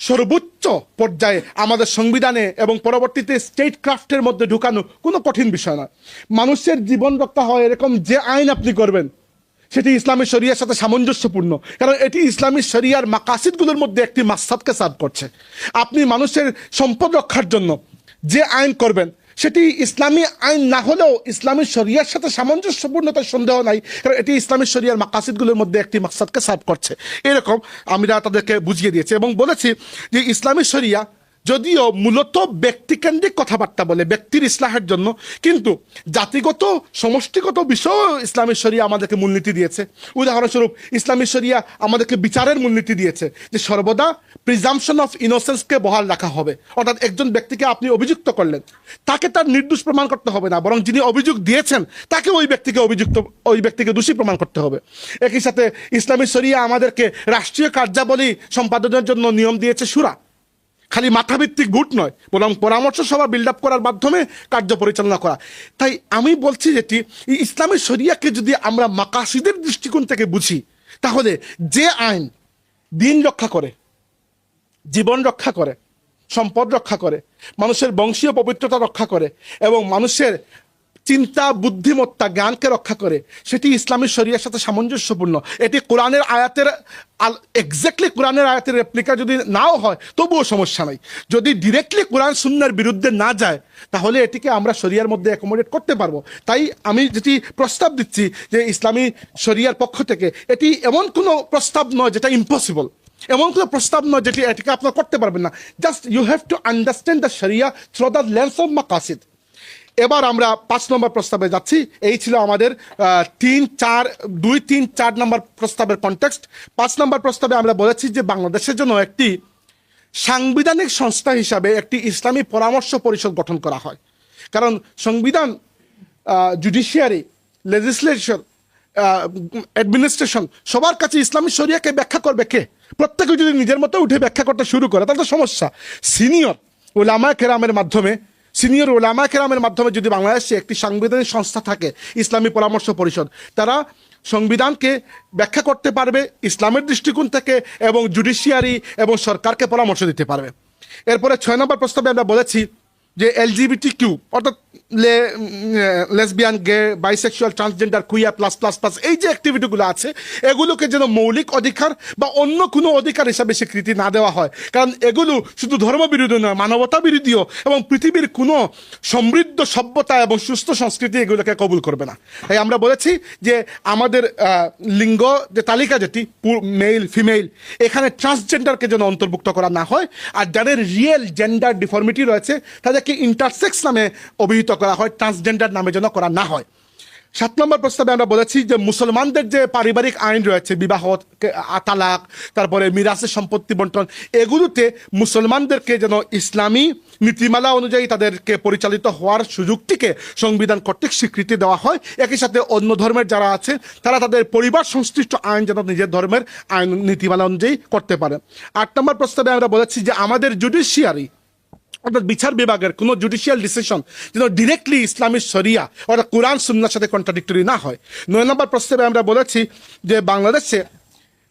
সর্বোচ্চ পর্যায়ে আমাদের সংবিধানে এবং পরবর্তীতে স্টেট ক্রাফটের মধ্যে ঢুকানো কোনো কঠিন বিষয় না। মানুষের জীবন রক্ষা হয় এরকম যে আইন আপনি করবেন সেটি ইসলামী শরিয়ার সাথে সামঞ্জস্যপূর্ণ, কারণ এটি ইসলামী শরিয়ার মাকাসিদগুলোর মধ্যে একটি মাকসাদকে সার্ভ করছে। আপনি মানুষের সম্পদ রক্ষার জন্য যে আইন করবেন সেটি ইসলামী আইন না হলেও ইসলামী শরিয়ার সাথে সামঞ্জস্যপূর্ণতার সন্দেহ নাই, কারণ এটি ইসলামী শরিয়ার মাকাসিদগুলোর মধ্যে একটি মাকসাদকে সার্ভ করছে। এরকম আমরা তাদেরকে বুঝিয়ে দিয়েছি এবং বলেছি যে ইসলামী শরিয়া যদিও মূলত ব্যক্তিকেন্দ্রিক কথাবার্তা বলে ব্যক্তির ইসলাহের জন্য, কিন্তু জাতিগত সমষ্টিগত বিষয়েও ইসলামী শরিয়া আমাদেরকে মূলনীতি দিয়েছে। উদাহরণস্বরূপ ইসলামী শরিয়া আমাদেরকে বিচারের মূলনীতি দিয়েছে যে সর্বদা প্রিজাম্পশন অফ ইনোসেন্সকে বহাল রাখা হবে। অর্থাৎ একজন ব্যক্তিকে আপনি অভিযুক্ত করলেন, তাকে তার নির্দোষ প্রমাণ করতে হবে না, বরং যিনি অভিযোগ দিয়েছেন তাকে ওই ব্যক্তিকে দোষী প্রমাণ করতে হবে। একই সাথে ইসলামী শরিয়া আমাদেরকে রাষ্ট্রীয় কার্যাবলী সম্পাদনের জন্য নিয়ম দিয়েছে শুরা। খালি মাথাভিত্তিক ভোট নয়, বরং পরামর্শ সভা বিল্ড আপ করার মাধ্যমে কার্য পরিচালনা করা। তাই আমি বলছি যেটি ইসলামী শরিয়াকে যদি আমরা মাকাসিদের দৃষ্টিকোণ থেকে বুঝি তাহলে যে আইন দিন রক্ষা করে, জীবন রক্ষা করে, সম্পদ রক্ষা করে, মানুষের বংশীয় পবিত্রতা রক্ষা করে এবং মানুষের চিন্তা বুদ্ধিমত্তা জ্ঞানকে রক্ষা করে, সেটি ইসলামী শরিয়ার সাথে সামঞ্জস্যপূর্ণ। এটি কোরআনের আয়াতের এক্স্যাক্টলি কোরআনের আয়াতের রেপ্লিকা যদি নাও হয় তবুও সমস্যা নাই। যদি ডিরেক্টলি কোরআন সুন্নাহর বিরুদ্ধে না যায় তাহলে এটিকে আমরা শরিয়ার মধ্যে অ্যাকোমোডেট করতে পারবো। তাই আমি যেটি প্রস্তাব দিচ্ছি যে ইসলামী শরিয়ার পক্ষ থেকে এটি এমন কোনো প্রস্তাব নয় যেটা ইম্পসিবল, এমন কোনো প্রস্তাব নয় যেটি এটিকে আপনারা করতে পারবেন না। Just you have to understand the sharia through the lens of মাকাসিদ। এবার আমরা 5 নম্বর প্রস্তাবে যাচ্ছি। এই ছিল আমাদের 2-3-4 নম্বর প্রস্তাবের কনটেক্সট। 5 নম্বর প্রস্তাবে আমরা বলেছি যে বাংলাদেশের জন্য একটি সাংবিধানিক সংস্থা হিসাবে একটি ইসলামী পরামর্শ পরিষদ গঠন করা হয়। কারণ সংবিধান, জুডিশিয়ারি, লেজিসলেশন, অ্যাডমিনিস্ট্রেশন সবার কাছে ইসলামী শরিয়াকে ব্যাখ্যা করবে কে? প্রত্যেকে যদি নিজের মতো উঠে ব্যাখ্যা করতে শুরু করে তাহলে তো সমস্যা। সিনিয়র ওলামা কেরামের মাধ্যমে যদি বাংলাদেশে একটি সাংবিধানিক সংস্থা থাকে, ইসলামী পরামর্শ পরিষদ, তারা সংবিধানকে ব্যাখ্যা করতে পারবে ইসলামের দৃষ্টিকোণ থেকে এবং জুডিশিয়ারি এবং সরকারকে পরামর্শ দিতে পারবে। এরপরে 6 নম্বর প্রস্তাবে আমরা বলেছি যে LGBTQ অর্থাৎ lesbian, gay, bisexual, transgender, queer plus plus plus এই যে অ্যাক্টিভিটিগুলো আছে এগুলোকে যেন মৌলিক অধিকার বা অন্য কোনো অধিকার হিসাবে স্বীকৃতি না দেওয়া হয়, কারণ এগুলো শুধু ধর্মবিরোধী নয়, মানবতা বিরোধীও, এবং পৃথিবীর কোনো সমৃদ্ধ সভ্যতা এবং সুস্থ সংস্কৃতি এগুলোকে কবুল করবে না। তাই আমরা বলেছি যে আমাদের লিঙ্গ যে তালিকা যেটি মেল ফিমেল, এখানে ট্রান্সজেন্ডারকে যেন অন্তর্ভুক্ত করা না হয়, আর যাদের রিয়েল জেন্ডার ডিফর্মিটি রয়েছে তাদেরকে ইন্টারসেক্স নামে অভিহিত করা হয়, ট্রান্সজেন্ডার নামে যেন করা না হয়। 7 নম্বর প্রস্তাবে আমরা বলেছি যে মুসলমানদের যে পারিবারিক আইন রয়েছে, বিবাহ, তালাক, তারপরে মিরাসের সম্পত্তি বন্টন, এগুলোতে মুসলমানদেরকে যেন ইসলামী নীতিমালা অনুযায়ী তাদেরকে পরিচালিত হওয়ার সুযোগটিকে সংবিধান কর্তৃক স্বীকৃতি দেওয়া হয়। একই সাথে অন্য ধর্মের যারা আছে তারা তাদের পরিবার সংশ্লিষ্ট আইন যেন নিজের ধর্মের আইন নীতিমালা অনুযায়ী করতে পারে। 8 নম্বর প্রস্তাবে আমরা বলেছি যে আমাদের জুডিশিয়ারি অর্থাৎ বিচার বিভাগের কোনো জুডিশিয়াল ডিসিশন যেন ডিরেক্টলি ইসলামী শরিয়া অর্থাৎ কোরআন সুন্নাহর সাথে কন্ট্রাডিক্টরি না হয়। 9 নম্বর প্রস্তাবে আমরা বলেছি যে বাংলাদেশে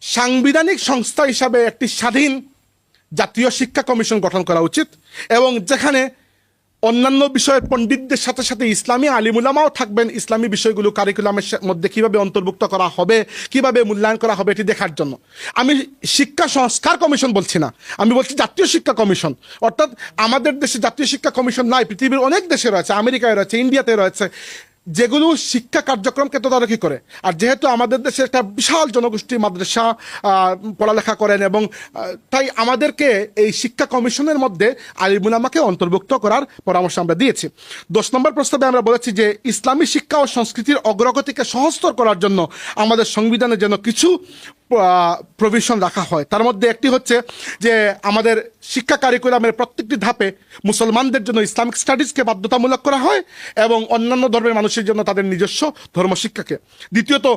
সাংবিধানিক সংস্থা হিসাবে একটি স্বাধীন জাতীয় শিক্ষা কমিশন গঠন করা উচিত, এবং যেখানে অন্যান্য বিষয়ের পণ্ডিতদের সাথে সাথে ইসলামী আলিমুলামাও থাকবেন, ইসলামী বিষয়গুলো কারিকুলামের মধ্যে কিভাবে অন্তর্ভুক্ত করা হবে, কিভাবে মূল্যায়ন করা হবে এটি দেখার জন্য। আমি শিক্ষা সংস্কার কমিশন বলছি না, আমি বলছি জাতীয় শিক্ষা কমিশন। অর্থাৎ আমাদের দেশে জাতীয় শিক্ষা কমিশন নাই, পৃথিবীর অনেক দেশে রয়েছে, আমেরিকায় রয়েছে, ইন্ডিয়াতে রয়েছে, যেগুলো শিক্ষা কার্যক্রমকে তদারকি করে। আর যেহেতু আমাদের দেশে একটা বিশাল জনগোষ্ঠী মাদ্রাসা পড়ালেখা করেন, এবং তাই আমাদেরকে এই শিক্ষা কমিশনের মধ্যে আলিমুলামাকে অন্তর্ভুক্ত করার পরামর্শ আমরা দিয়েছি। 10 নম্বর প্রস্তাবে আমরা বলেছি যে ইসলামী শিক্ষা ও সংস্কৃতির অগ্রগতিকে সহজতর করার জন্য আমাদের সংবিধানে যেন কিছু প্রভিশন রাখা হয়। তার মধ্যে একটি হচ্ছে যে আমাদের শিক্ষা কারিকুলামের প্রত্যেকটি ধাপে মুসলমানদের জন্য ইসলামিক স্টাডিজকে বাধ্যতামূলক করা হয়, এবং অন্যান্য ধর্মের মানুষের জন্য তাদের নিজস্ব ধর্মশিক্ষাকে। দ্বিতীয়ত,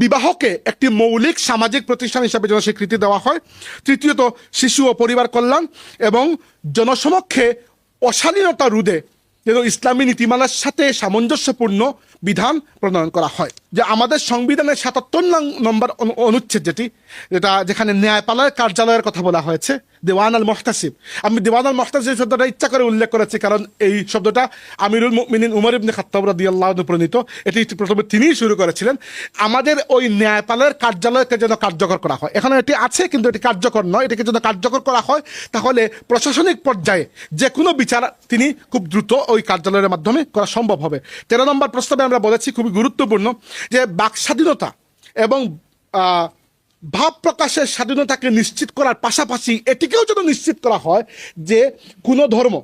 বিবাহকে একটি মৌলিক সামাজিক প্রতিষ্ঠান হিসাবে যেন স্বীকৃতি দেওয়া হয়। তৃতীয়ত, শিশু ও পরিবার কল্যাণ এবং জনসমক্ষে অশালীনতা রোধে যেন ইসলামী নীতিমালার সাথে সামঞ্জস্যপূর্ণ বিধান প্রণয়ন করা হয়। যে আমাদের সংবিধানের 77 নম্বর অনুচ্ছেদ যেখানে ন্যায়পালয়ের কার্যালয়ের কথা বলা হয়েছে, দেওয়ান আল মুহতাসিব, আমি দেওয়ান আল মুহতাসিব শব্দটা ইচ্ছা করে উল্লেখ করেছি কারণ এই শব্দটা আমিরুল মুমিনিন উমর ইবনে খাত্তাব রাদিয়াল্লাহু আনহু প্রণীত, এটি প্রথমে তিনিই শুরু করেছিলেন। আমাদের ওই ন্যায়পালয়ের কার্যালয়কে যেন কার্যকর করা হয়, এখানে এটি আছে কিন্তু এটি কার্যকর নয়, এটাকে যদি কার্যকর করা হয় তাহলে প্রশাসনিক পর্যায়ে যে কোনো বিচার তিনি খুব দ্রুত ওই কার্যালয়ের মাধ্যমে করা সম্ভব হবে। 13 নম্বর প্রস্তাবে আমরা বলেছি খুবই গুরুত্বপূর্ণ যে বাক স্বাধীনতা এবং ভাব প্রকাশের স্বাধীনতাকে নিশ্চিত করার পাশাপাশি এটিকেও যেন নিশ্চিত করা হয় যে কোনো ধর্ম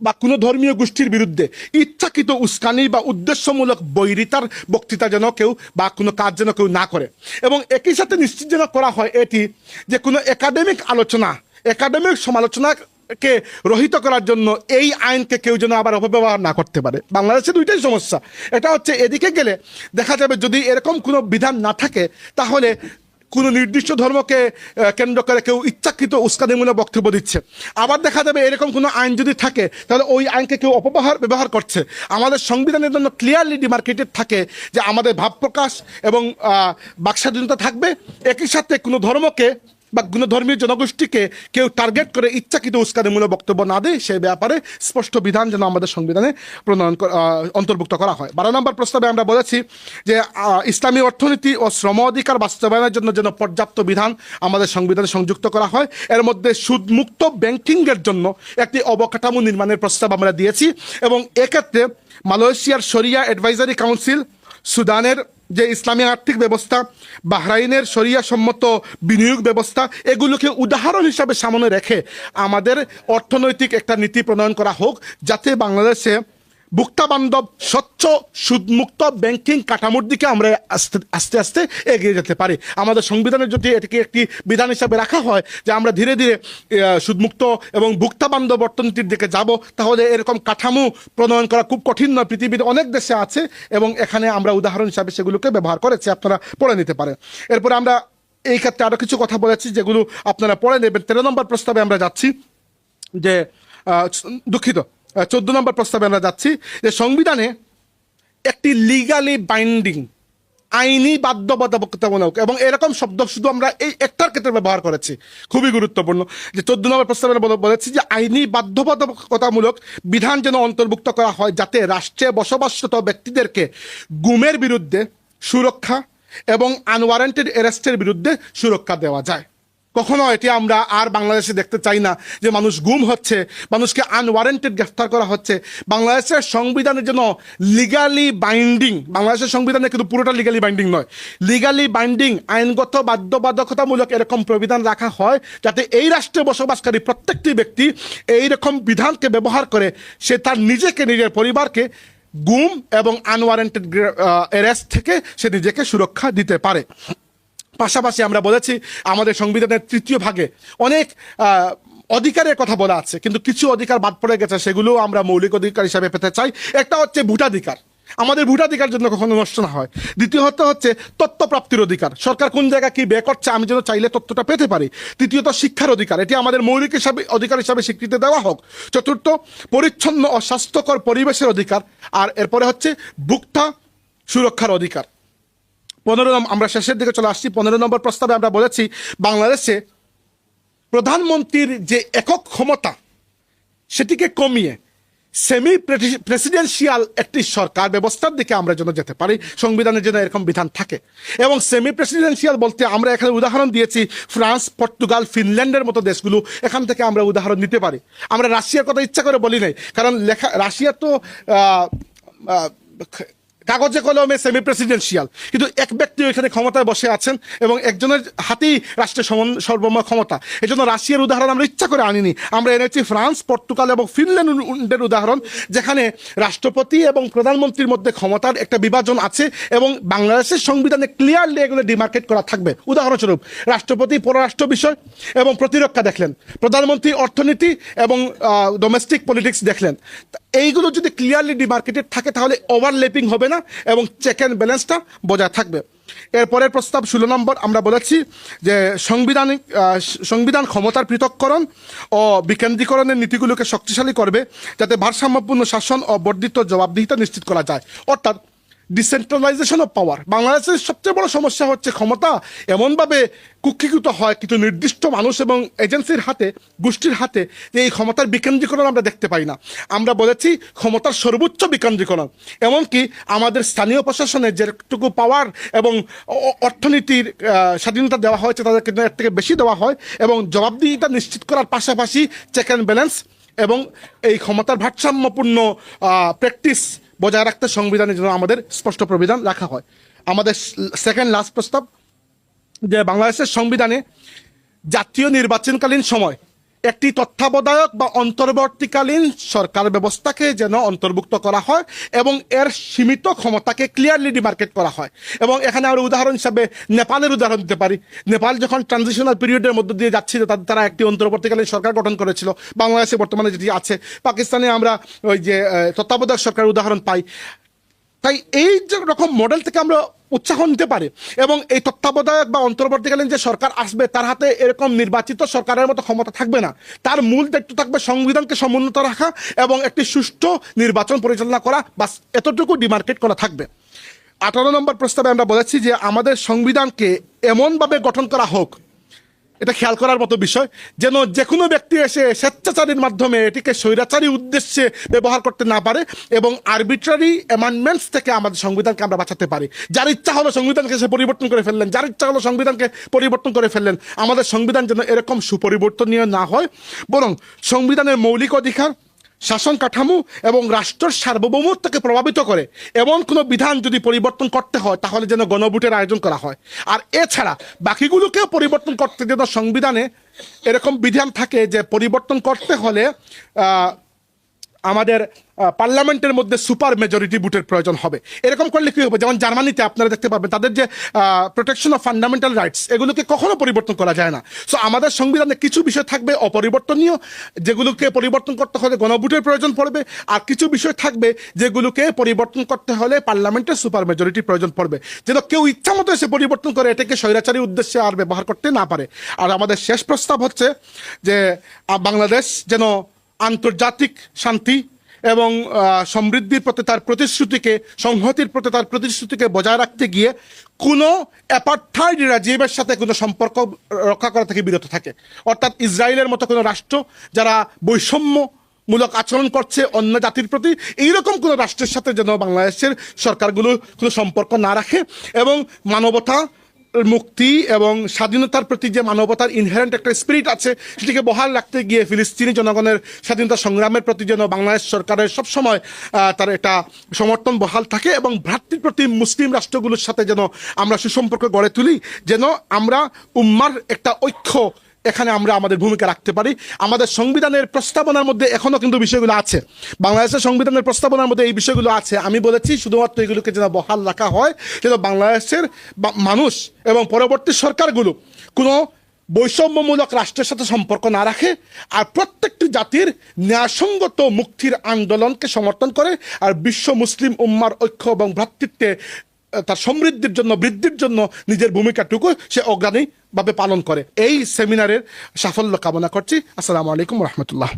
বা কোনো ধর্মীয় গোষ্ঠীর বিরুদ্ধে ইচ্ছাকৃত উস্কানি বা উদ্দেশ্যমূলক বৈরিতার বক্তৃতা যেন কেউ বা কোনো কাজ যেন কেউ না করে, এবং একই সাথে নিশ্চিত যেন করা হয় এটি যে কোনো একাডেমিক আলোচনা, একাডেমিক সমালোচনা কে রহিত করার জন্য এই আইনকে কেউ যেন আবার অপব্যবহার না করতে পারে। বাংলাদেশে দুইটাই সমস্যা, এটা হচ্ছে এদিকে গেলে দেখা যাবে যদি এরকম কোনো বিধান না থাকে তাহলে কোনো নির্দিষ্ট ধর্মকে কেন্দ্র করে কেউ ইচ্ছাকৃত উস্কানিমূলক বক্তব্য দিচ্ছে, আবার দেখা যাবে এরকম কোনো আইন যদি থাকে তাহলে ওই আইনকে কেউ ব্যবহার করছে। আমাদের সংবিধানের জন্য ক্লিয়ারলি ডিমার্কেটেড থাকে যে আমাদের ভাব প্রকাশ এবং বাকস্বাধীনতা থাকবে, একই সাথে কোনো ধর্মকে বা কোনো ধর্মীয় জনগোষ্ঠীকে কেউ টার্গেট করে ইচ্ছাকৃত উস্কানিমূলক বক্তব্য না দেয় সে ব্যাপারে স্পষ্ট বিধান যেন আমাদের সংবিধানে অন্তর্ভুক্ত করা হয়। 12 নম্বর প্রস্তাবে আমরা বলেছি যে ইসলামী অর্থনীতি ও শ্রম অধিকার বাস্তবায়নের জন্য যেন পর্যাপ্ত বিধান আমাদের সংবিধানে সংযুক্ত করা হয়। এর মধ্যে সুদমুক্ত ব্যাংকিংয়ের জন্য একটি অবকাঠামো নির্মাণের প্রস্তাব আমরা দিয়েছি, এবং এক্ষেত্রে মালয়েশিয়ার শরিয়া অ্যাডভাইজারি কাউন্সিল, সুদানের যে ইসলামী আর্থিক ব্যবস্থা, বাহরাইনের শরিয়া সম্মত বিনিয়োগ ব্যবস্থা, এগুলোকে উদাহরণ হিসাবে সামনে রেখে আমাদের অর্থনৈতিক একটা নীতি প্রণয়ন করা হোক যাতে বাংলাদেশে ভোক্তাবান্ধব স্বচ্ছ সুদমুক্ত ব্যাংকিং কাঠামোর দিকে আমরা আস্তে আস্তে এগিয়ে যেতে পারি। আমাদের সংবিধানে যদি এটিকে একটি বিধান হিসাবে রাখা হয় যে আমরা ধীরে ধীরে সুদমুক্ত এবং ভোক্তাবান্ধব অর্থনীতির দিকে যাব, তাহলে এরকম কাঠামো প্রণয়ন করা খুব কঠিন নয়। পৃথিবীর অনেক দেশে আছে এবং এখানে আমরা উদাহরণ হিসাবে সেগুলোকে ব্যবহার করেছি, আপনারা পড়ে নিতে পারেন। এরপরে আমরা এই ক্ষেত্রে আরও কিছু কথা বলেছি যেগুলো আপনারা পড়ে নেবেন। 13 নম্বর প্রস্তাবে আমরা যাচ্ছি যে দুঃখিত 14 নম্বর প্রস্তাবে আমরা যাচ্ছি যে সংবিধানে একটি লিগালি বাইন্ডিং আইনি বাধ্যবাধকতামূলক, এবং এরকম শব্দ শুধু আমরা এই একটার ক্ষেত্রে ব্যবহার করেছি, খুবই গুরুত্বপূর্ণ। যে 14 নম্বর প্রস্তাবে বলেছি যে আইনি বাধ্যবাধকতামূলক বিধান যেন অন্তর্ভুক্ত করা হয়, যাতে রাষ্ট্রে বসবাসরত ব্যক্তিদেরকে গুমের বিরুদ্ধে সুরক্ষা এবং আনওয়ারেন্টেড অ্যারেস্টের বিরুদ্ধে সুরক্ষা দেওয়া যায়। কখনো এটি আমরা আর বাংলাদেশে দেখতে চাই না যে মানুষ গুম হচ্ছে, মানুষকে আনওয়ারেন্টেড গ্রেফতার করা হচ্ছে। বাংলাদেশের সংবিধানের জন্য লিগালি বাইন্ডিং, বাংলাদেশের সংবিধানে কিন্তু পুরোটা লিগালি বাইন্ডিং নয়, লিগালি বাইন্ডিং আইনগত বাধ্যবাধকতামূলক এরকম প্রবিধান রাখা হয়, যাতে এই রাষ্ট্রে বসবাসকারী প্রত্যেকটি ব্যক্তি এইরকম বিধানকে ব্যবহার করে সে তার নিজেকে, নিজের পরিবারকে গুম এবং আনওয়ারেন্টেড অ্যারেস্ট থেকে সে নিজেকে সুরক্ষা দিতে পারে। পাশাপাশি আমরা বলেছি আমাদের সংবিধানের 3য় ভাগে অনেক অধিকারের কথা বলা আছে, কিন্তু কিছু অধিকার বাদ পড়ে গেছে, সেগুলো আমরা মৌলিক অধিকার হিসাবে পেতে চাই। একটা হচ্ছে ভোটাধিকার, আমাদের ভোটাধিকার জন্য কখনো নষ্ট না হয়। দ্বিতীয়ত হচ্ছে তথ্য প্রাপ্তির অধিকার, সরকার কোন জায়গায় কি ব্যয় করছে আমি যেন চাইলে তথ্যটা পেতে পারি। তৃতীয়ত শিক্ষার অধিকার, এটি আমাদের মৌলিক অধিকার হিসাবে স্বীকৃতি দেওয়া হোক। চতুর্থ পরিচ্ছন্ন ও স্বাস্থ্যকর পরিবেশের অধিকার। আর এরপরে হচ্ছে ভোক্তা সুরক্ষার অধিকার। 15 নম্বর, আমরা শেষের দিকে চলে আসছি। 15 নম্বর প্রস্তাবে আমরা বলেছি বাংলাদেশে প্রধানমন্ত্রীর যে একক ক্ষমতা সেটিকে কমিয়ে সেমি প্রেসিডেন্সিয়াল একটি সরকার ব্যবস্থার দিকে আমরা যেন যেতে পারি, সংবিধানের জন্য এরকম বিধান থাকে। এবং সেমি প্রেসিডেন্সিয়াল বলতে আমরা এখানে উদাহরণ দিয়েছি ফ্রান্স, পর্তুগাল, ফিনল্যান্ডের মতো দেশগুলো, এখান থেকে আমরা উদাহরণ নিতে পারি। আমরা রাশিয়ার কথা ইচ্ছা করে বলি নাই, কারণ রাশিয়া তো কাগজে কলমে সেমি প্রেসিডেন্সিয়াল, কিন্তু এক ব্যক্তি এখানে ক্ষমতায় বসে আছেন এবং একজনের হাতেই রাষ্ট্রের সর্বময় ক্ষমতা। এই জন্য রাশিয়ার উদাহরণ আমরা ইচ্ছা করে আনিনি, আমরা এনেছি ফ্রান্স, পর্তুগাল এবং ফিনল্যান্ডের উদাহরণ, যেখানে রাষ্ট্রপতি এবং প্রধানমন্ত্রীর মধ্যে ক্ষমতার একটা বিভাজন আছে এবং বাংলাদেশের সংবিধানে ক্লিয়ারলি এগুলো ডিমার্কেট করা থাকবে। উদাহরণস্বরূপ রাষ্ট্রপতি পররাষ্ট্র বিষয় এবং প্রতিরক্ষা দেখলেন, প্রধানমন্ত্রী অর্থনীতি এবং ডোমেস্টিক পলিটিক্স দেখলেন। এইগুলো যদি ক্লিয়ারলি ডিমার্কেটেড থাকে তাহলে ওভারল্যাপিং হবে না এবং চেক অ্যান্ড ব্যালেন্সটা বজায় থাকবে। এরপরের প্রস্তাব 16 নম্বর, আমরা বলেছি যে সংবিধান ক্ষমতার পৃথককরণ ও বিকেন্দ্রীকরণের নীতিগুলোকে শক্তিশালী করবে, যাতে ভারসাম্যপূর্ণ শাসন ও বর্ধিত জবাবদিহিতা নিশ্চিত করা যায়। অর্থাৎ ডিসেন্ট্রালাইজেশন অফ পাওয়ার। বাংলাদেশের সবচেয়ে বড় সমস্যা হচ্ছে ক্ষমতা এমনভাবে কুক্ষিগত হয় কিছু নির্দিষ্ট মানুষ এবং এজেন্সির হাতে, গোষ্ঠীর হাতে, যে এই ক্ষমতার বিকেন্দ্রীকরণ আমরা দেখতে পাই না। আমরা বলেছি ক্ষমতার সর্বোচ্চ বিকেন্দ্রীকরণ, এমনকি আমাদের স্থানীয় প্রশাসনে যেটুকু পাওয়ার এবং অর্থনীতির স্বাধীনতা দেওয়া হয়েছে তাদের কিন্তু এর থেকে বেশি দেওয়া হয়, এবং জবাবদিহিতা নিশ্চিত করার পাশাপাশি চেক অ্যান্ড ব্যালেন্স এবং এই ক্ষমতার ভারসাম্যপূর্ণ প্র্যাকটিস বজায় রাখতে সংবিধানের জন্য আমাদের স্পষ্ট প্রবিধান রাখা হয়। আমাদের সেকেন্ড লাস্ট প্রস্তাব, যে বাংলাদেশের সংবিধানে জাতীয় নির্বাচনকালীন সময় একটি তত্ত্বাবধায়ক বা অন্তর্বর্তীকালীন সরকার ব্যবস্থাকে যেন অন্তর্ভুক্ত করা হয় এবং এর সীমিত ক্ষমতাকে ক্লিয়ারলি ডিমার্কেট করা হয়। এবং এখানে আমরা উদাহরণ হিসাবে নেপালের উদাহরণ দিতে পারি। নেপাল যখন ট্রানজিশনাল পিরিয়ডের মধ্য দিয়ে যাচ্ছিল তারা একটি অন্তর্বর্তীকালীন সরকার গঠন করেছিল, বাংলাদেশে বর্তমানে যেটি আছে। পাকিস্তানে আমরা ওই যে তত্ত্বাবধায়ক সরকারের উদাহরণ পাই। তাই এই যে রকম মডেল থেকে আমরা উৎসাহ নিতে পারি, এবং এই তত্ত্বাবধায়ক বা অন্তর্বর্তীকালীন যে সরকার আসবে তার হাতে এরকম নির্বাচিত সরকারের মতো ক্ষমতা থাকবে না। তার মূল দায়িত্ব থাকবে সংবিধানকে সমুন্নত রাখা এবং একটি সুষ্ঠু নির্বাচন পরিচালনা করা, বাস এতটুকু ডিমার্কেট করা থাকবে। 18 নম্বর প্রস্তাবে আমরা বলেছি যে আমাদের সংবিধানকে এমনভাবে গঠন করা হোক, এটা খেয়াল করার মতো বিষয়, যেন যে কোনো ব্যক্তি এসে স্বেচ্ছাচারীর মাধ্যমে এটিকে স্বৈরাচারী উদ্দেশ্যে ব্যবহার করতে না পারে এবং আরবিট্রারি অ্যামেন্ডমেন্টস থেকে আমাদের সংবিধানকে আমরা বাঁচাতে পারি। যার ইচ্ছা হলো সংবিধানকে সে পরিবর্তন করে ফেললেন, যার ইচ্ছা হলো সংবিধানকে পরিবর্তন করে ফেললেন। আমাদের সংবিধান যেন এরকম সুপরিবর্তনীয় না হয়, বরং সংবিধানের মৌলিক অধিকার, শাসন কাঠামো এবং রাষ্ট্রের সার্বভৌমত্বকে প্রভাবিত করে এমন কোনো বিধান যদি পরিবর্তন করতে হয় তাহলে যেন গণভোটের আয়োজন করা হয়। আর এছাড়া বাকিগুলোকেও পরিবর্তন করতে যেন সংবিধানে এরকম বিধান থাকে যে পরিবর্তন করতে হলে আমাদের পার্লামেন্টের মধ্যে সুপার মেজরিটি ভোটের প্রয়োজন হবে। এরকম করলে কী হবে, যেমন জার্মানিতে আপনারা দেখতে পাবেন তাদের যে প্রোটেকশন অফ ফান্ডামেন্টাল রাইটস, এগুলোকে কখনো পরিবর্তন করা যায় না। সো আমাদের সংবিধানে কিছু বিষয় থাকবে অপরিবর্তনীয়, যেগুলোকে পরিবর্তন করতে হলে গণভোটের প্রয়োজন পড়বে, আর কিছু বিষয় থাকবে যেগুলোকে পরিবর্তন করতে হলে পার্লামেন্টের সুপার মেজরিটি প্রয়োজন পড়বে, যেন কেউ ইচ্ছা মতো এসে পরিবর্তন করে এটাকে স্বৈরাচারী উদ্দেশ্যে আর ব্যবহার করতে না পারে। আর আমাদের শেষ প্রস্তাব হচ্ছে যে বাংলাদেশ যেন আন্তর্জাতিক শান্তি এবং সমৃদ্ধির প্রতি তার প্রতিশ্রুতিকে, সংহতির প্রতি তার প্রতিশ্রুতিকে বজায় রাখতে গিয়ে কোনো অ্যাপার্থাইড রেজিমের সাথে কোনো সম্পর্ক রক্ষা করা থেকে বিরত থাকে। অর্থাৎ ইসরায়েলের মতো কোনো রাষ্ট্র যারা বৈষম্যমূলক আচরণ করছে অন্য জাতির প্রতি, এইরকম কোনো রাষ্ট্রের সাথে যেন বাংলাদেশের সরকারগুলো কোনো সম্পর্ক না রাখে, এবং মানবতা, মুক্তি এবং স্বাধীনতার প্রতি যে মানবতার ইনহেরেন্ট একটা স্পিরিট আছে সেটিকে বহাল রাখতে গিয়ে ফিলিস্তিনি জনগণের স্বাধীনতা সংগ্রামের প্রতি যেন বাংলাদেশ সরকারের সবসময় তার একটা সমর্থন বহাল থাকে, এবং ভ্রাতৃর প্রতি মুসলিম রাষ্ট্রগুলোর সাথে যেন আমরা সুসম্পর্ক গড়ে তুলি, যেন আমরা উম্মার একটা ঐক্য এখানে আমরা আমাদের ভূমিকা রাখতে পারি। আমাদের সংবিধানের প্রস্তাবনার মধ্যে এখনও কিন্তু বিষয়গুলো আছে, বাংলাদেশের সংবিধানের প্রস্তাবনার মধ্যে এই বিষয়গুলো আছে। আমি বলেছি শুধুমাত্র এগুলোকে যেন বহাল রাখা হয়, যেন বাংলাদেশের মানুষ এবং পরবর্তী সরকারগুলো কোনো বৈষম্যমূলক রাষ্ট্রের সাথে সম্পর্ক না রাখে, আর প্রত্যেকটি জাতির ন্যায়সঙ্গত মুক্তির আন্দোলনকে সমর্থন করে, আর বিশ্ব মুসলিম উম্মার ঐক্য এবং ভ্রাতৃত্বে তার সমৃদ্ধির জন্য, বৃদ্ধির জন্য নিজের ভূমিকাটুকু সে অগ্রণীভাবে পালন করে। এই সেমিনারের সাফল্য কামনা করছি। আসসালামু আলাইকুম রহমতুল্লাহ।